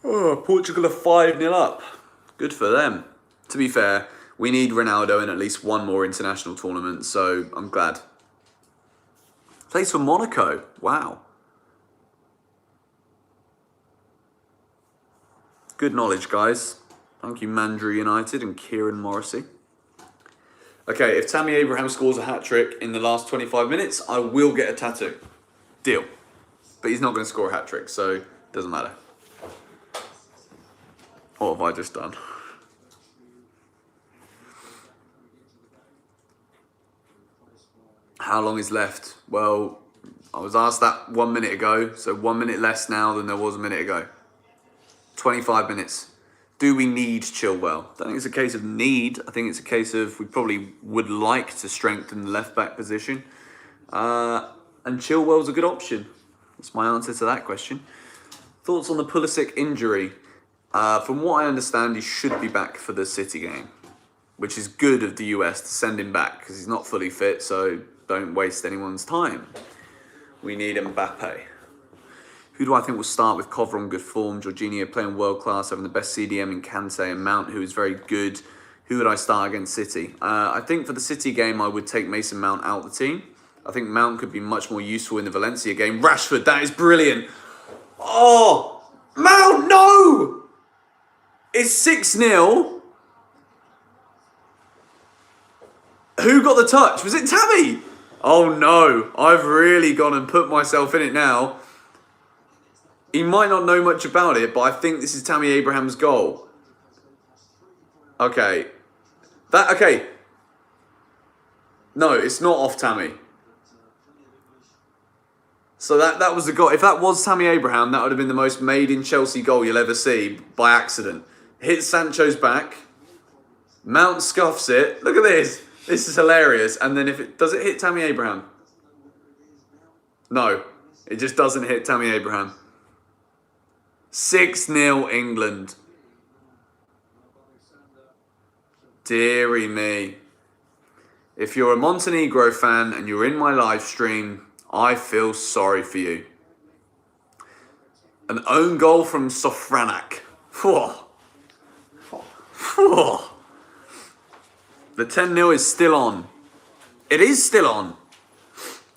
Oh, Portugal are 5-0 up. Good for them. To be fair, we need Ronaldo in at least one more international tournament, so I'm glad. Plays for Monaco. Wow. Good knowledge, guys. Thank you, Mandra United and Kieran Morrissey. Okay, if Tammy Abraham scores a hat-trick in the last 25 minutes, I will get a tattoo. Deal. But he's not going to score a hat-trick, so it doesn't matter. What have I just done? How long is left? Well, I was asked that 1 minute ago, so 1 minute less now than there was a minute ago. 25 minutes. Do we need Chilwell? I don't think it's a case of need. I think it's a case of we probably would like to strengthen the left-back position. And Chilwell's a good option. That's my answer to that question. Thoughts on the Pulisic injury? From what I understand, he should be back for the City game, which is good of the US to send him back because he's not fully fit, so don't waste anyone's time. We need Mbappe. Who do I think will start with Kovra on good form? Jorginho playing world class, having the best CDM in Kante, and Mount, who is very good. Who would I start against City? I think for the City game, I would take Mason Mount out of the team. I think Mount could be much more useful in the Valencia game. Rashford, that is brilliant. Oh, Mount, no! It's 6-0. Who got the touch? Was it Tammy? Oh no, I've really gone and put myself in it now. He might not know much about it, but I think this is Tammy Abraham's goal. Okay. Okay. No, it's not off Tammy. So that was the goal. If that was Tammy Abraham, that would have been the most made in Chelsea goal you'll ever see by accident. Hits Sancho's back. Mount scuffs it. Look at this. This is hilarious. And then does it hit Tammy Abraham? No. It just doesn't hit Tammy Abraham. 6-0 England. Deary me. If you're a Montenegro fan and you're in my live stream, I feel sorry for you. An own goal from Sofranak. The 10-0 is still on. It is still on.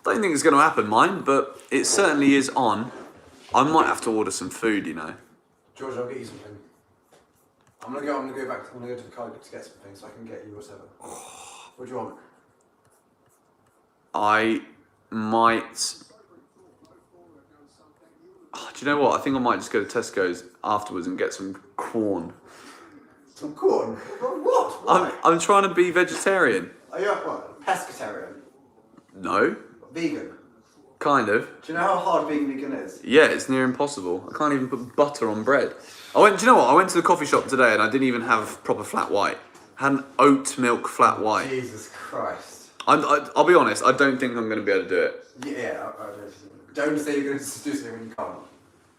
Don't think it's going to happen, mine, but it certainly is on. I might have to order some food, you know. George, I'll get you something. I'm gonna go to Fikayo to get something so I can get you whatever. What do you want? I might... Oh, do you know what? I think I might just go to Tesco's afterwards and get some corn. Some corn? What? Why? I'm trying to be vegetarian. Are you what? Pescatarian? No. Vegan? Kind of. Do you know how hard being vegan is? Yeah, it's near impossible. I can't even put butter on bread. Do you know what? I went to the coffee shop today and I didn't even have proper flat white. I had an oat milk flat white. Jesus Christ. I'll be honest, I don't think I'm going to be able to do it. Yeah, don't say you're going to do something when you can't.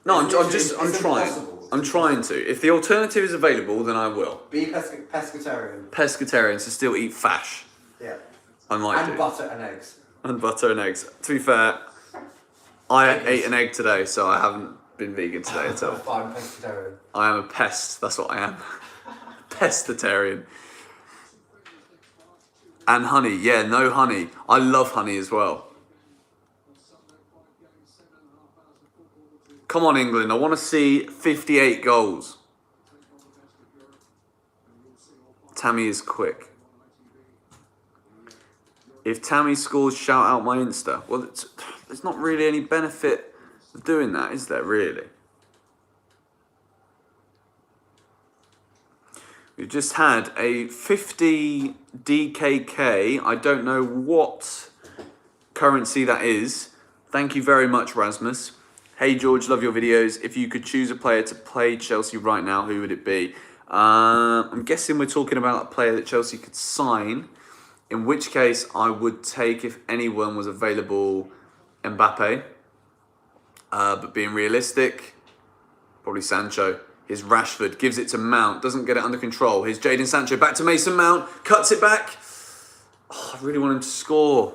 No, I'm trying. Impossible. I'm trying to. If the alternative is available, then I will. Be pescatarian. Pescatarians to still eat fash. Yeah. I might do. And butter and eggs. And butter and eggs. To be fair, I ate an egg today, so I haven't been vegan today at all. I'm pescatarian. I am a pest, that's what I am. Pescatarian. And honey, yeah, no honey. I love honey as well. Come on, England, I want to see 58 goals. Tammy is quick. If Tammy scores, shout out my Insta. Well, there's not really any benefit of doing that, is there, really? We've just had a 50 DKK. I don't know what currency that is. Thank you very much, Rasmus. Hey George, love your videos. If you could choose a player to play Chelsea right now, who would it be? I'm guessing we're talking about a player that Chelsea could sign. In which case, I would take, if anyone was available, Mbappe. But being realistic, probably Sancho. Here's Rashford, gives it to Mount, doesn't get it under control. Here's Jadon Sancho, back to Mason Mount, cuts it back. Oh, I really want him to score.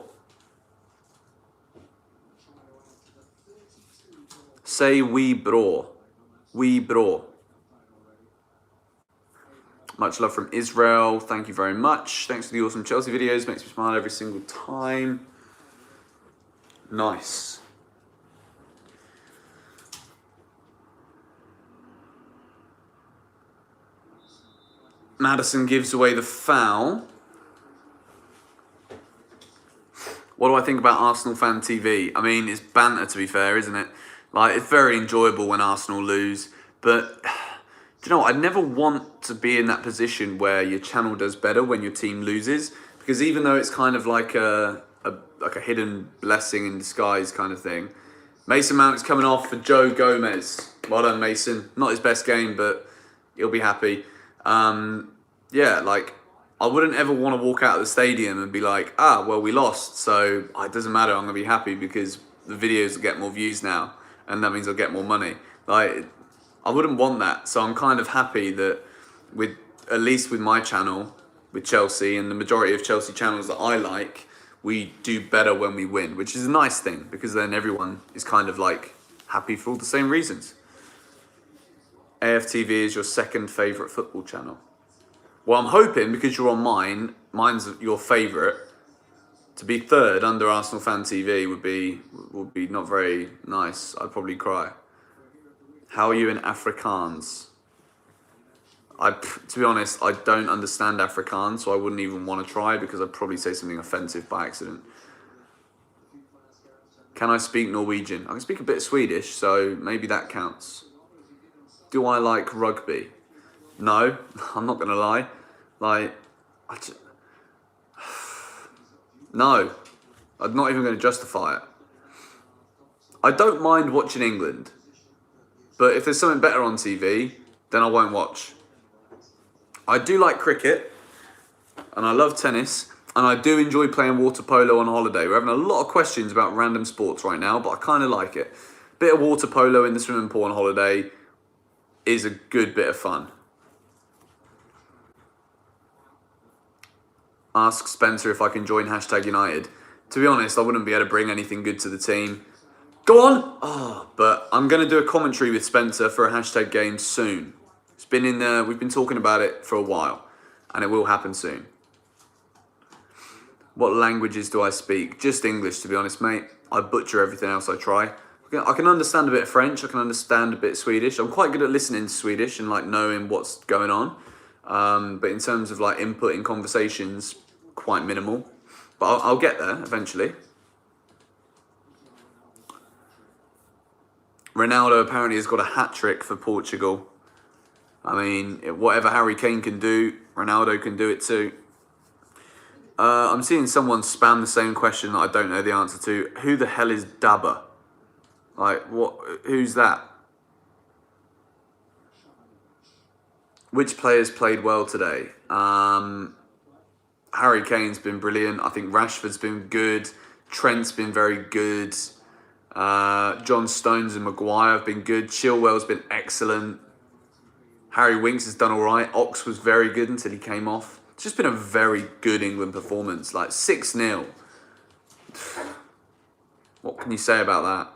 Say we bro. We bro. Much love from Israel. Thank you very much. Thanks for the awesome Chelsea videos. Makes me smile every single time. Nice. Maddison gives away the foul. What do I think about Arsenal Fan TV? I mean, it's banter, to be fair, isn't it? Like, it's very enjoyable when Arsenal lose. But, do you know what? I never want to be in that position where your channel does better when your team loses. Because even though it's kind of like a hidden blessing in disguise kind of thing, Mason Mount is coming off for Joe Gomez. Well done, Mason. Not his best game, but he'll be happy. Yeah, like, I wouldn't ever want to walk out of the stadium and be like, well, we lost, so it doesn't matter, I'm going to be happy because the videos will get more views now, and that means I'll get more money. Like, I wouldn't want that, so I'm kind of happy that at least with my channel, with Chelsea, and the majority of Chelsea channels that I like, we do better when we win, which is a nice thing, because then everyone is kind of like happy for all the same reasons. AFTV is your second favourite football channel. Well, I'm hoping, because you're on mine's your favourite, to be third under Arsenal Fan TV would be not very nice. I'd probably cry. How are you in Afrikaans? To be honest, I don't understand Afrikaans, so I wouldn't even want to try because I'd probably say something offensive by accident. Can I speak Norwegian? I can speak a bit of Swedish, so maybe that counts. Do I like rugby? No, I'm not going to lie. Like, no, I'm not even going to justify it. I don't mind watching England, but if there's something better on TV, then I won't watch. I do like cricket, and I love tennis, and I do enjoy playing water polo on holiday. We're having a lot of questions about random sports right now, but I kind of like it. Bit of water polo in the swimming pool on holiday is a good bit of fun. Ask Spencer if I can join #United. To be honest, I wouldn't be able to bring anything good to the team. Go on! But I'm going to do a commentary with Spencer for a #game soon. It's been in there, we've been talking about it for a while, and it will happen soon. What languages do I speak? Just English, to be honest, mate. I butcher everything else I try. I can understand a bit of French, I can understand a bit of Swedish. I'm quite good at listening to Swedish and like knowing what's going on. But in terms of like input in conversations, quite minimal. But I'll get there eventually. Ronaldo apparently has got a hat-trick for Portugal. I mean, whatever Harry Kane can do, Ronaldo can do it too. I'm seeing someone spam the same question that I don't know the answer to. Who the hell is Dabba? Like, what? Who's that? Which players played well today? Harry Kane's been brilliant. I think Rashford's been good. Trent's been very good. John Stones and Maguire have been good. Chilwell's been excellent. Harry Winks has done all right. Ox was very good until he came off. It's just been a very good England performance. Like 6-0. What can you say about that?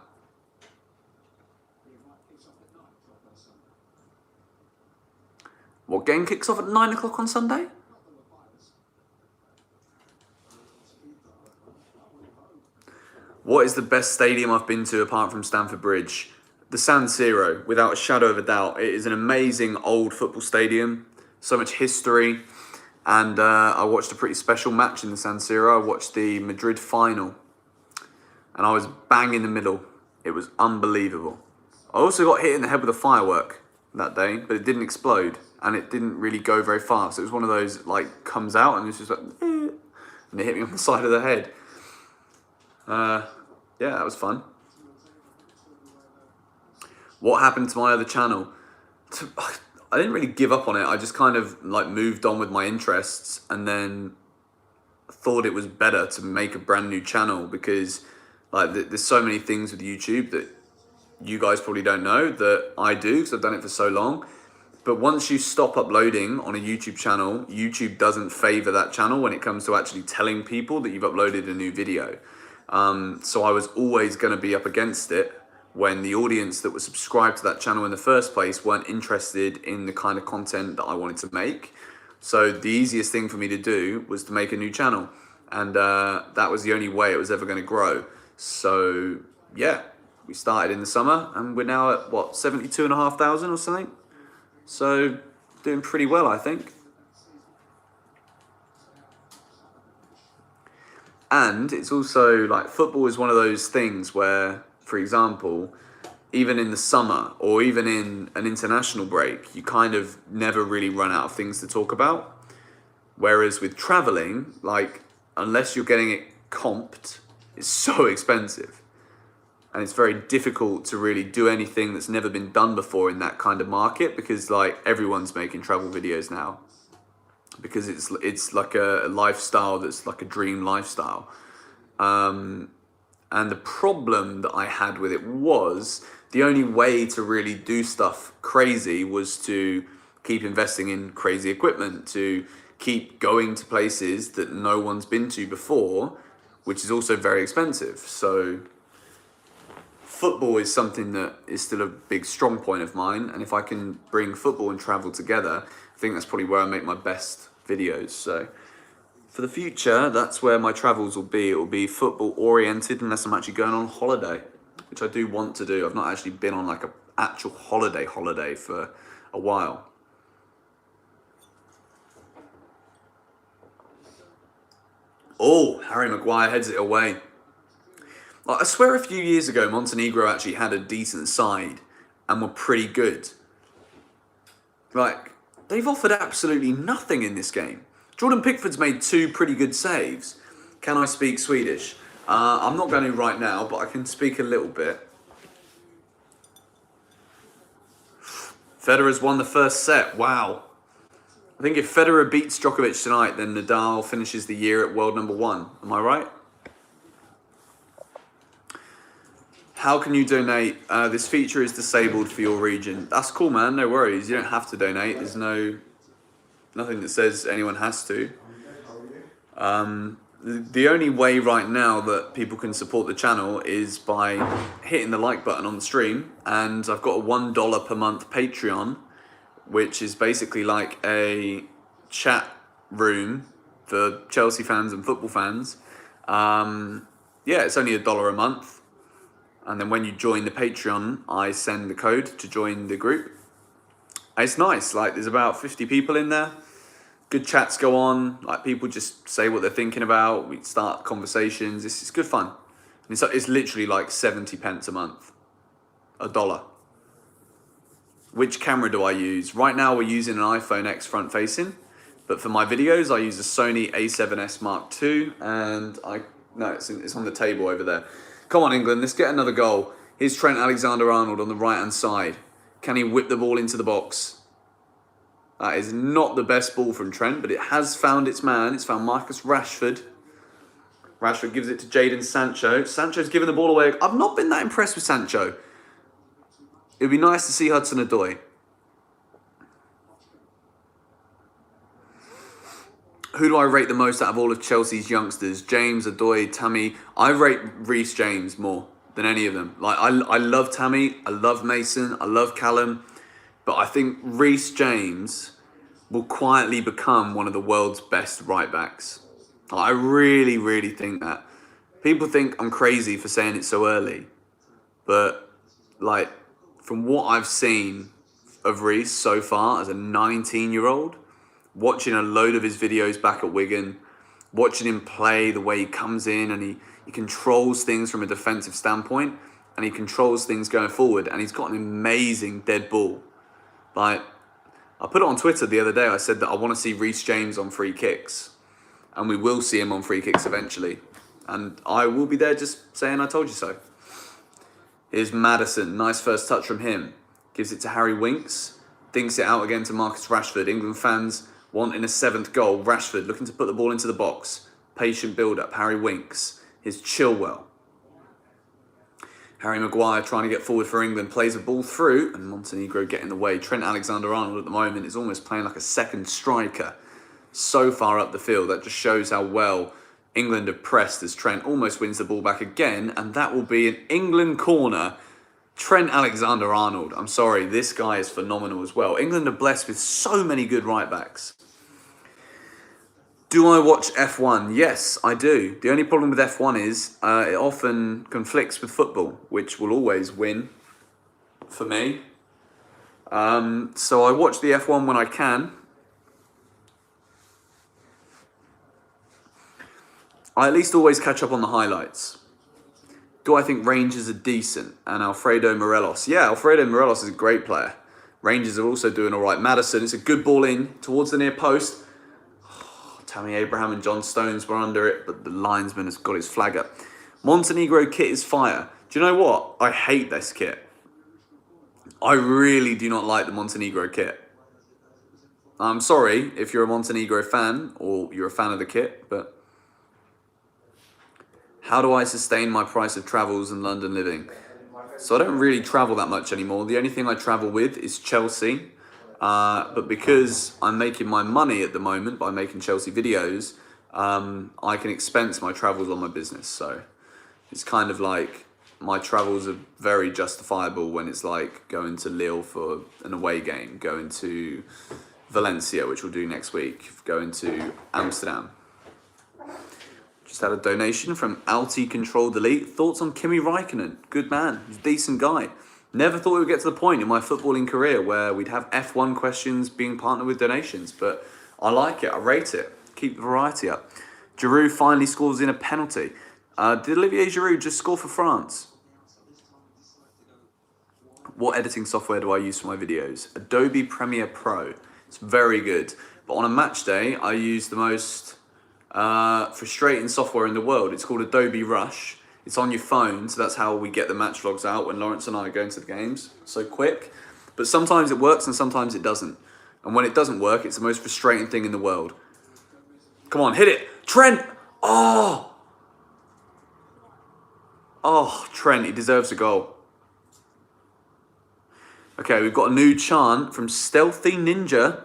What game kicks off at 9 o'clock on Sunday? What is the best stadium I've been to apart from Stamford Bridge? The San Siro, without a shadow of a doubt. It is an amazing old football stadium. So much history. And I watched a pretty special match in the San Siro. I watched the Madrid final. And I was bang in the middle. It was unbelievable. I also got hit in the head with a firework that day, but it didn't explode. and it didn't really go very fast. It was one of those, like, comes out and it's just like, and it hit me on the side of the head. Yeah, that was fun. What happened to my other channel? I didn't really give up on it. I just kind of like moved on with my interests, and then thought it was better to make a brand new channel, because like there's so many things with YouTube that you guys probably don't know that I do, because I've done it for so long. But once you stop uploading on a YouTube channel, YouTube doesn't favor that channel when it comes to actually telling people that you've uploaded a new video. So I was always going to be up against it when the audience that was subscribed to that channel in the first place weren't interested in the kind of content that I wanted to make. So the easiest thing for me to do was to make a new channel. And that was the only way it was ever going to grow. So yeah, we started in the summer and we're now at what, 72,500 or something? So doing pretty well, I think. And it's also like, football is one of those things where, for example, even in the summer or even in an international break, you kind of never really run out of things to talk about. Whereas with traveling, like, unless you're getting it comped, it's so expensive. And it's very difficult to really do anything that's never been done before in that kind of market, because like everyone's making travel videos now. Because it's like a lifestyle that's like a dream lifestyle. And the problem that I had with it was the only way to really do stuff crazy was to keep investing in crazy equipment, to keep going to places that no one's been to before, which is also very expensive. So football is something that is still a big strong point of mine. And if I can bring football and travel together, I think that's probably where I make my best videos. So for the future, that's where my travels will be. It will be football oriented, unless I'm actually going on holiday, which I do want to do. I've not actually been on like an actual holiday for a while. Oh, Harry Maguire heads it away. Like, I swear a few years ago, Montenegro actually had a decent side and were pretty good. Like, they've offered absolutely nothing in this game. Jordan Pickford's made 2 pretty good saves. Can I speak Swedish? I'm not going to right now, but I can speak a little bit. Federer's won the first set. Wow. I think if Federer beats Djokovic tonight, then Nadal finishes the year at world number 1. Am I right? How can you donate? This feature is disabled for your region. That's cool, man. No worries. You don't have to donate. There's nothing that says anyone has to. The only way right now that people can support the channel is by hitting the like button on the stream. And I've got a $1 per month Patreon, which is basically like a chat room for Chelsea fans and football fans. Yeah, it's only $1 a month. And then when you join the Patreon, I send the code to join the group. It's nice. Like, there's about 50 people in there. Good chats go on. Like, people just say what they're thinking about. We start conversations. It's good fun. And it's literally like 70 pence a month. $1. Which camera do I use? Right now we're using an iPhone X front facing. But for my videos, I use a Sony A7S Mark II. And it's on the table over there. Come on, England, let's get another goal. Here's Trent Alexander-Arnold on the right-hand side. Can he whip the ball into the box? That is not the best ball from Trent, but it has found its man. It's found Marcus Rashford. Rashford gives it to Jadon Sancho. Sancho's given the ball away. I've not been that impressed with Sancho. It would be nice to see Hudson-Odoi. Who do I rate the most out of all of Chelsea's youngsters? James, Odoi, Tammy. I rate Reece James more than any of them. Like, I love Tammy, I love Mason, I love Callum, but I think Reece James will quietly become one of the world's best right backs. I really, really think that. People think I'm crazy for saying it so early, but like, from what I've seen of Reece so far as a 19-year-old, watching a load of his videos back at Wigan, watching him play, the way he comes in and he controls things from a defensive standpoint, and he controls things going forward, and he's got an amazing dead ball. Like, I put it on Twitter the other day. I said that I want to see Reece James on free kicks. And we will see him on free kicks eventually. And I will be there just saying I told you so. Here's Maddison. Nice first touch from him. Gives it to Harry Winks. Dinks it out again to Marcus Rashford. England fans wanting a 7th goal. Rashford looking to put the ball into the box. Patient build-up. Harry Winks. Here's Chilwell. Harry Maguire trying to get forward for England. Plays a ball through. And Montenegro get in the way. Trent Alexander-Arnold at the moment is almost playing like a second striker. So far up the field. That just shows how well England have pressed as Trent almost wins the ball back again. And that will be an England corner. Trent Alexander-Arnold. I'm sorry, this guy is phenomenal as well. England are blessed with so many good right-backs. Do I watch F1? Yes, I do. The only problem with F1 is it often conflicts with football, which will always win for me. So I watch the F1 when I can. I at least always catch up on the highlights. Do I think Rangers are decent? And Alfredo Morelos. Yeah, Alfredo Morelos is a great player. Rangers are also doing all right. Maddison, it's a good ball in towards the near post. Oh, Tammy Abraham and John Stones were under it, but the linesman has got his flag up. Montenegro kit is fire. Do you know what? I hate this kit. I really do not like the Montenegro kit. I'm sorry if you're a Montenegro fan or you're a fan of the kit, but how do I sustain my price of travels and London living? So I don't really travel that much anymore. The only thing I travel with is Chelsea. But because I'm making my money at the moment by making Chelsea videos, I can expense my travels on my business. So it's kind of like my travels are very justifiable when it's like going to Lille for an away game, going to Valencia, which we'll do next week, going to Amsterdam. Just had a donation from Alti Control Delete. Thoughts on Kimi Räikkönen? Good man. He's a decent guy. Never thought we would get to the point in my footballing career where we'd have F1 questions being partnered with donations. But I like it. I rate it. Keep the variety up. Giroud finally scores in a penalty. Did Olivier Giroud just score for France? What editing software do I use for my videos? Adobe Premiere Pro. It's very good. But on a match day, I use the most frustrating software in the world. It's called Adobe Rush. It's on your phone, so that's how we get the match vlogs out when Lawrence and I are going to the games. So quick. But sometimes it works and sometimes it doesn't. And when it doesn't work, it's the most frustrating thing in the world. Come on, hit it. Trent! Oh! Oh, Trent, he deserves a goal. Okay, we've got a new chant from Stealthy Ninja.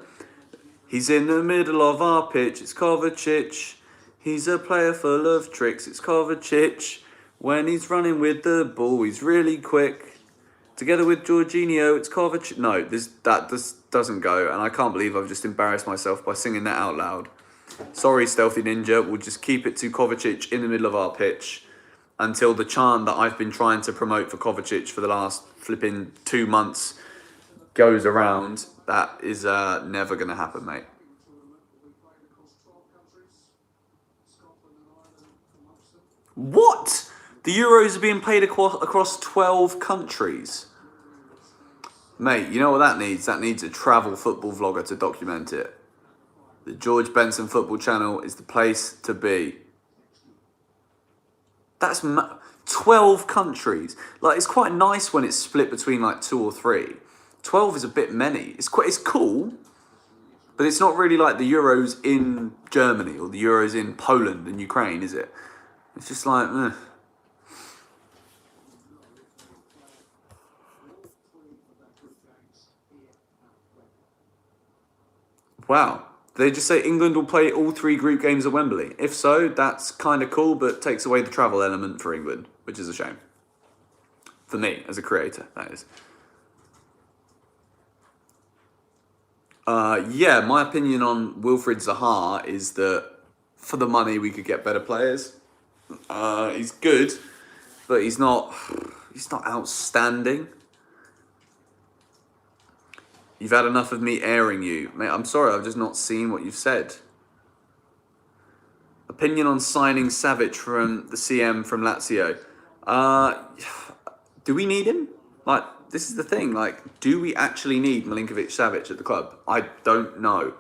He's in the middle of our pitch, it's Kovacic. He's a player full of tricks, it's Kovacic. When he's running with the ball, he's really quick. Together with Jorginho, it's Kovacic. No, that doesn't go, and I can't believe I've just embarrassed myself by singing that out loud. Sorry, Stealthy Ninja, we'll just keep it to Kovacic in the middle of our pitch until the chant that I've been trying to promote for Kovacic for the last flipping 2 months goes around. That is never going to happen, mate. What? The Euros are being played across 12 countries. Mate, you know what that needs? That needs a travel football vlogger to document it. The George Benson football channel is the place to be. That's 12 countries. Like, it's quite nice when it's split between like 2 or 3. 12 is a bit many. It's cool, but it's not really like the Euros in Germany or the Euros in Poland and Ukraine, is it? It's just like, Wow. They just say England will play all 3 group games at Wembley. If so, that's kind of cool, but takes away the travel element for England, which is a shame. For me, as a creator, that is. Yeah, my opinion on Wilfried Zaha is that for the money we could get better players. He's good, but he's not outstanding. You've had enough of me airing you. Mate, I'm sorry, I've just not seen what you've said. Opinion on signing Savic from the CM from Lazio. Do we need him? Like, this is the thing. Like, do we actually need Milinkovic-Savic at the club? I don't know.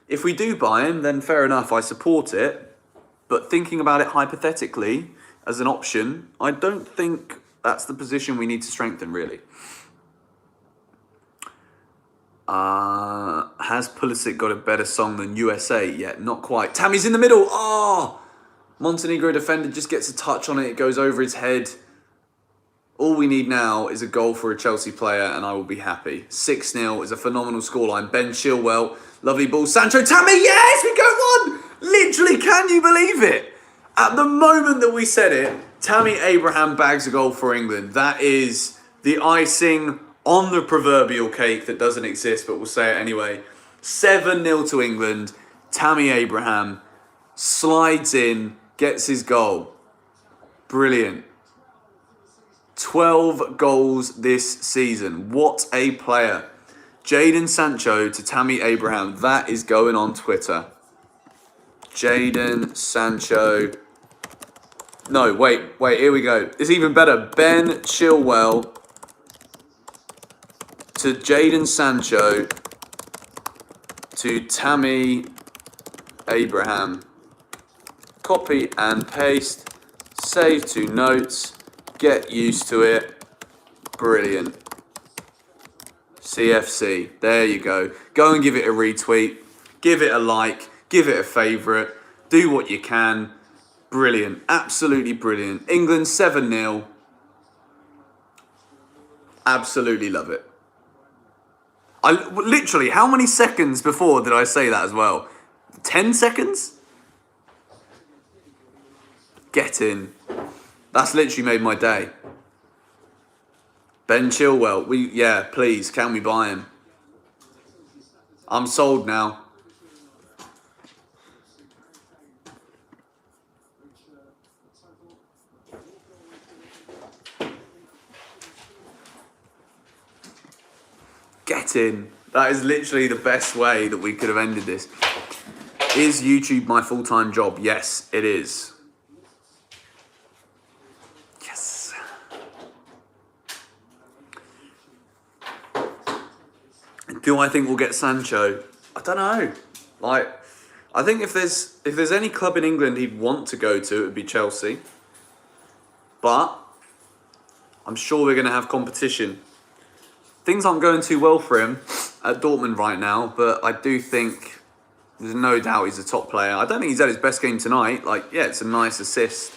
If we do buy him, then fair enough, I support it. But thinking about it hypothetically as an option, I don't think that's the position we need to strengthen, really. Has Pulisic got a better song than USA yet? Not quite. Tammy's in the middle. Oh! Montenegro defender just gets a touch on it. It goes over his head. All we need now is a goal for a Chelsea player and I will be happy. 6-0 is a phenomenal scoreline. Ben Chilwell, lovely ball. Sancho, Tammy, yes, we go 1! Literally, can you believe it? At the moment that we said it, Tammy Abraham bags a goal for England. That is the icing on the proverbial cake that doesn't exist, but we'll say it anyway. 7-0 to England. Tammy Abraham slides in, gets his goal. Brilliant. 12 goals this season. What a player. Jadon Sancho to Tammy Abraham. That is going on Twitter. Jadon Sancho. No, wait, here we go. It's even better. Ben Chilwell to Jadon Sancho to Tammy Abraham. Copy and paste. Save to notes. Get used to it. Brilliant. CFC. There you go. Go and give it a retweet. Give it a like. Give it a favourite. Do what you can. Brilliant. Absolutely brilliant. England 7-0. Absolutely love it. Literally, how many seconds before did I say that as well? 10 seconds? Get in. That's literally made my day. Ben Chilwell. Yeah, please, can we buy him? I'm sold now. Get in. That is literally the best way that we could have ended this. Is YouTube my full-time job? Yes, it is. Yes. Do I think we'll get Sancho? I don't know. Like, I think if there's any club in England he'd want to go to, it would be Chelsea. But I'm sure we're going to have competition. Things aren't going too well for him at Dortmund right now, but I do think there's no doubt he's a top player. I don't think he's had his best game tonight. Like, yeah, it's a nice assist.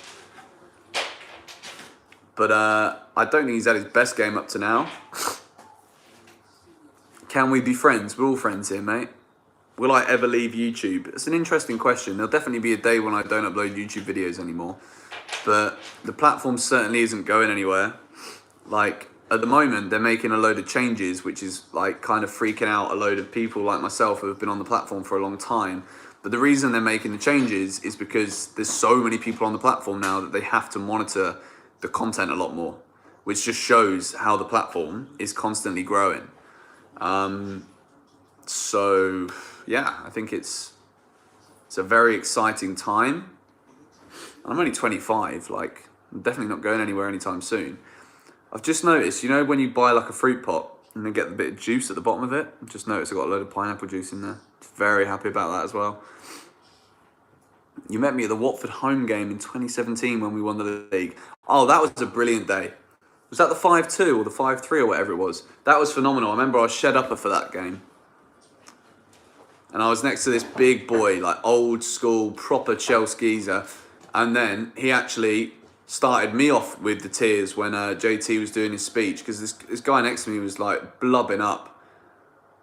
But I don't think he's had his best game up to now. Can we be friends? We're all friends here, mate. Will I ever leave YouTube? It's an interesting question. There'll definitely be a day when I don't upload YouTube videos anymore. But the platform certainly isn't going anywhere. Like, at the moment, they're making a load of changes, which is like kind of freaking out a load of people like myself who have been on the platform for a long time. But the reason they're making the changes is because there's so many people on the platform now that they have to monitor the content a lot more, which just shows how the platform is constantly growing. So yeah, I think it's a very exciting time. I'm only 25, like I'm definitely not going anywhere anytime soon. I've just noticed, you know, when you buy like a fruit pot and then get the bit of juice at the bottom of it, I've just noticed I've got a load of pineapple juice in there. Very happy about that as well. You met me at the Watford home game in 2017 when we won the league. Oh, that was a brilliant day. Was that the 5-2 or the 5-3 or whatever it was? That was phenomenal. I remember I was shed upper for that game. And I was next to this big boy, like old school, proper Chelsea geezer. And then he actually started me off with the tears when JT was doing his speech, because this guy next to me was like blubbing up.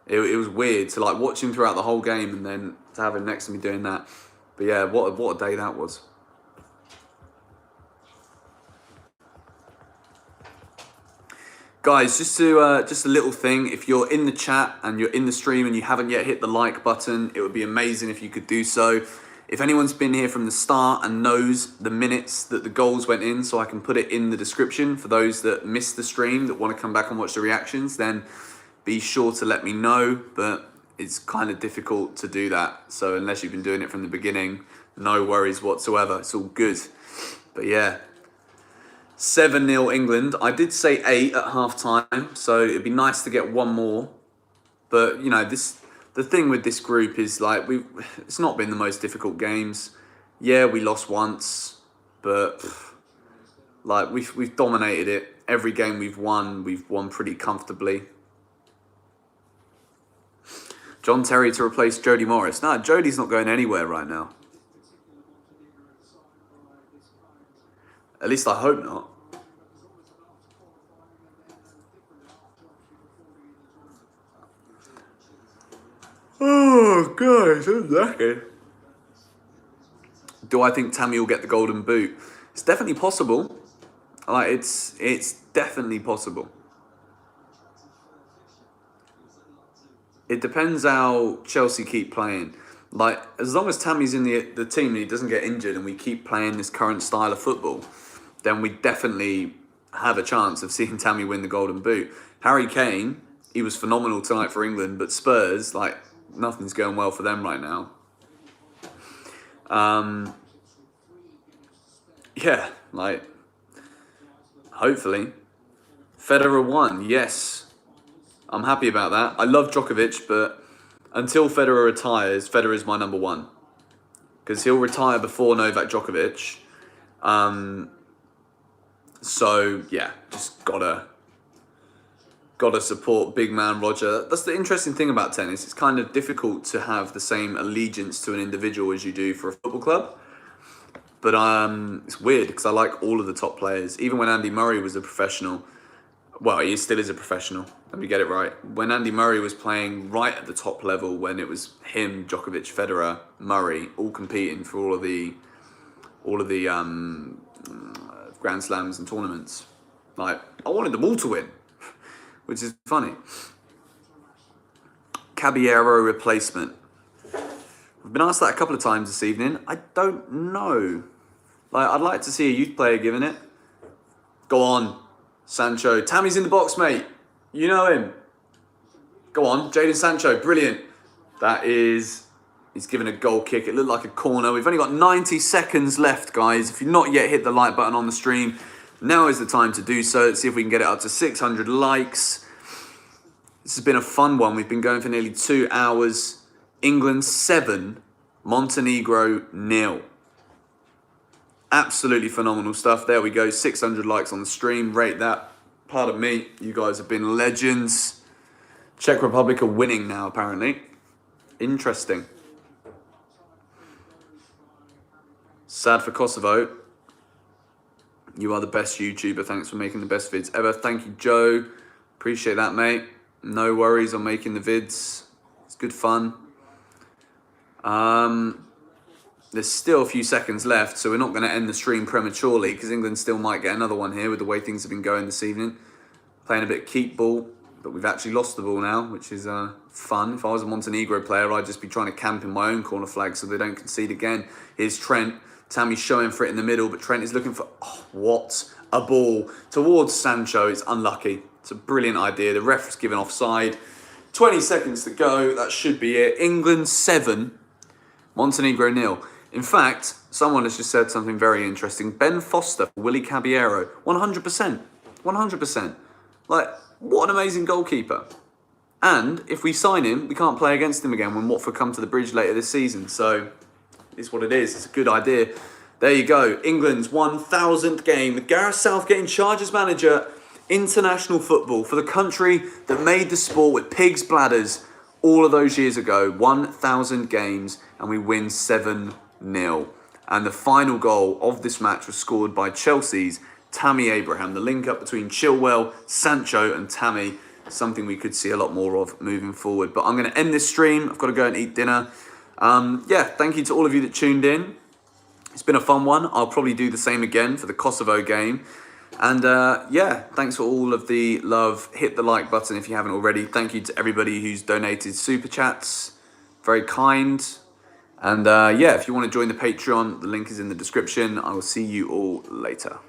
It was weird to like watch him throughout the whole game and then to have him next to me doing that. But yeah, what a day that was. Guys, just a little thing. If you're in the chat and you're in the stream and you haven't yet hit the like button, it would be amazing if you could do so. If anyone's been here from the start and knows the minutes that the goals went in, so I can put it in the description for those that missed the stream, that want to come back and watch the reactions, then be sure to let me know. But it's kind of difficult to do that. So unless you've been doing it from the beginning, no worries whatsoever. It's all good. But yeah, 7-0 England. I did say 8 at half time, so it'd be nice to get one more. But you know, the thing with this group is like it's not been the most difficult games. Yeah, we lost once, but like we've dominated it. Every game we've won pretty comfortably. John Terry to replace Jody Morris. No, Jody's not going anywhere right now. At least I hope not. Oh, guys, I'm lucky. Do I think Tammy will get the golden boot? It's definitely possible. Like, it's definitely possible. It depends how Chelsea keep playing. Like, as long as Tammy's in the team and he doesn't get injured and we keep playing this current style of football, then we definitely have a chance of seeing Tammy win the golden boot. Harry Kane, he was phenomenal tonight for England, but Spurs, like, nothing's going well for them right now. Yeah, like, hopefully. Federer won, yes. I'm happy about that. I love Djokovic, but until Federer retires, Federer is my number one. Because he'll retire before Novak Djokovic. So, yeah, just gotta support big man Roger. That's the interesting thing about tennis. It's kind of difficult to have the same allegiance to an individual as you do for a football club. But it's weird because I like all of the top players. Even when Andy Murray was a professional, well, he still is a professional. Let me get it right. When Andy Murray was playing right at the top level, when it was him, Djokovic, Federer, Murray, all competing for all of the Grand Slams and tournaments, like I wanted them all to win, which is funny. Caballero replacement. I've been asked that a couple of times this evening. I don't know. Like, I'd like to see a youth player giving it. Go on, Sancho. Tammy's in the box, mate. You know him. Go on, Jadon Sancho. Brilliant. That is... He's given a goal kick. It looked like a corner. We've only got 90 seconds left, guys. If you've not yet hit the like button on the stream, now is the time to do so. Let's see if we can get it up to 600 likes. This has been a fun one. We've been going for nearly 2 hours. England 7, Montenegro 0. Absolutely phenomenal stuff. There we go. 600 likes on the stream. Rate that. Pardon me. You guys have been legends. Czech Republic are winning now, apparently. Interesting. Sad for Kosovo. You are the best YouTuber. Thanks for making the best vids ever. Thank you, Joe. Appreciate that, mate. No worries on making the vids. It's good fun. There's still a few seconds left, so we're not going to end the stream prematurely because England still might get another one here with the way things have been going this evening. Playing a bit of keep ball, but we've actually lost the ball now, which is fun. If I was a Montenegro player, I'd just be trying to camp in my own corner flag so they don't concede again. Here's Trent. Tammy's showing for it in the middle, but Trent is looking for... Oh, what a ball towards Sancho. It's unlucky. It's a brilliant idea. The ref was given offside. 20 seconds to go. That should be it. England 7, Montenegro 0. In fact, someone has just said something very interesting. Ben Foster for Willie Caballero. 100%. 100%. Like, what an amazing goalkeeper. And if we sign him, we can't play against him again when Watford come to the bridge later this season. So, it's what it is. It's a good idea. There you go. England's 1,000th game with Gareth Southgate in charge as manager. International football for the country that made the sport with pigs' bladders all of those years ago. 1,000 games and we win 7-0. And the final goal of this match was scored by Chelsea's Tammy Abraham. The link up between Chilwell, Sancho and Tammy. Something we could see a lot more of moving forward. But I'm going to end this stream. I've got to go and eat dinner. Yeah, thank you to all of you that tuned in. It's been a fun one. I'll probably do the same again for the Kosovo game. And yeah, thanks for all of the love. Hit the like button if you haven't already. Thank you to everybody who's donated super chats. Very kind. And yeah, if you want to join the Patreon, the link is in the description. I will see you all later.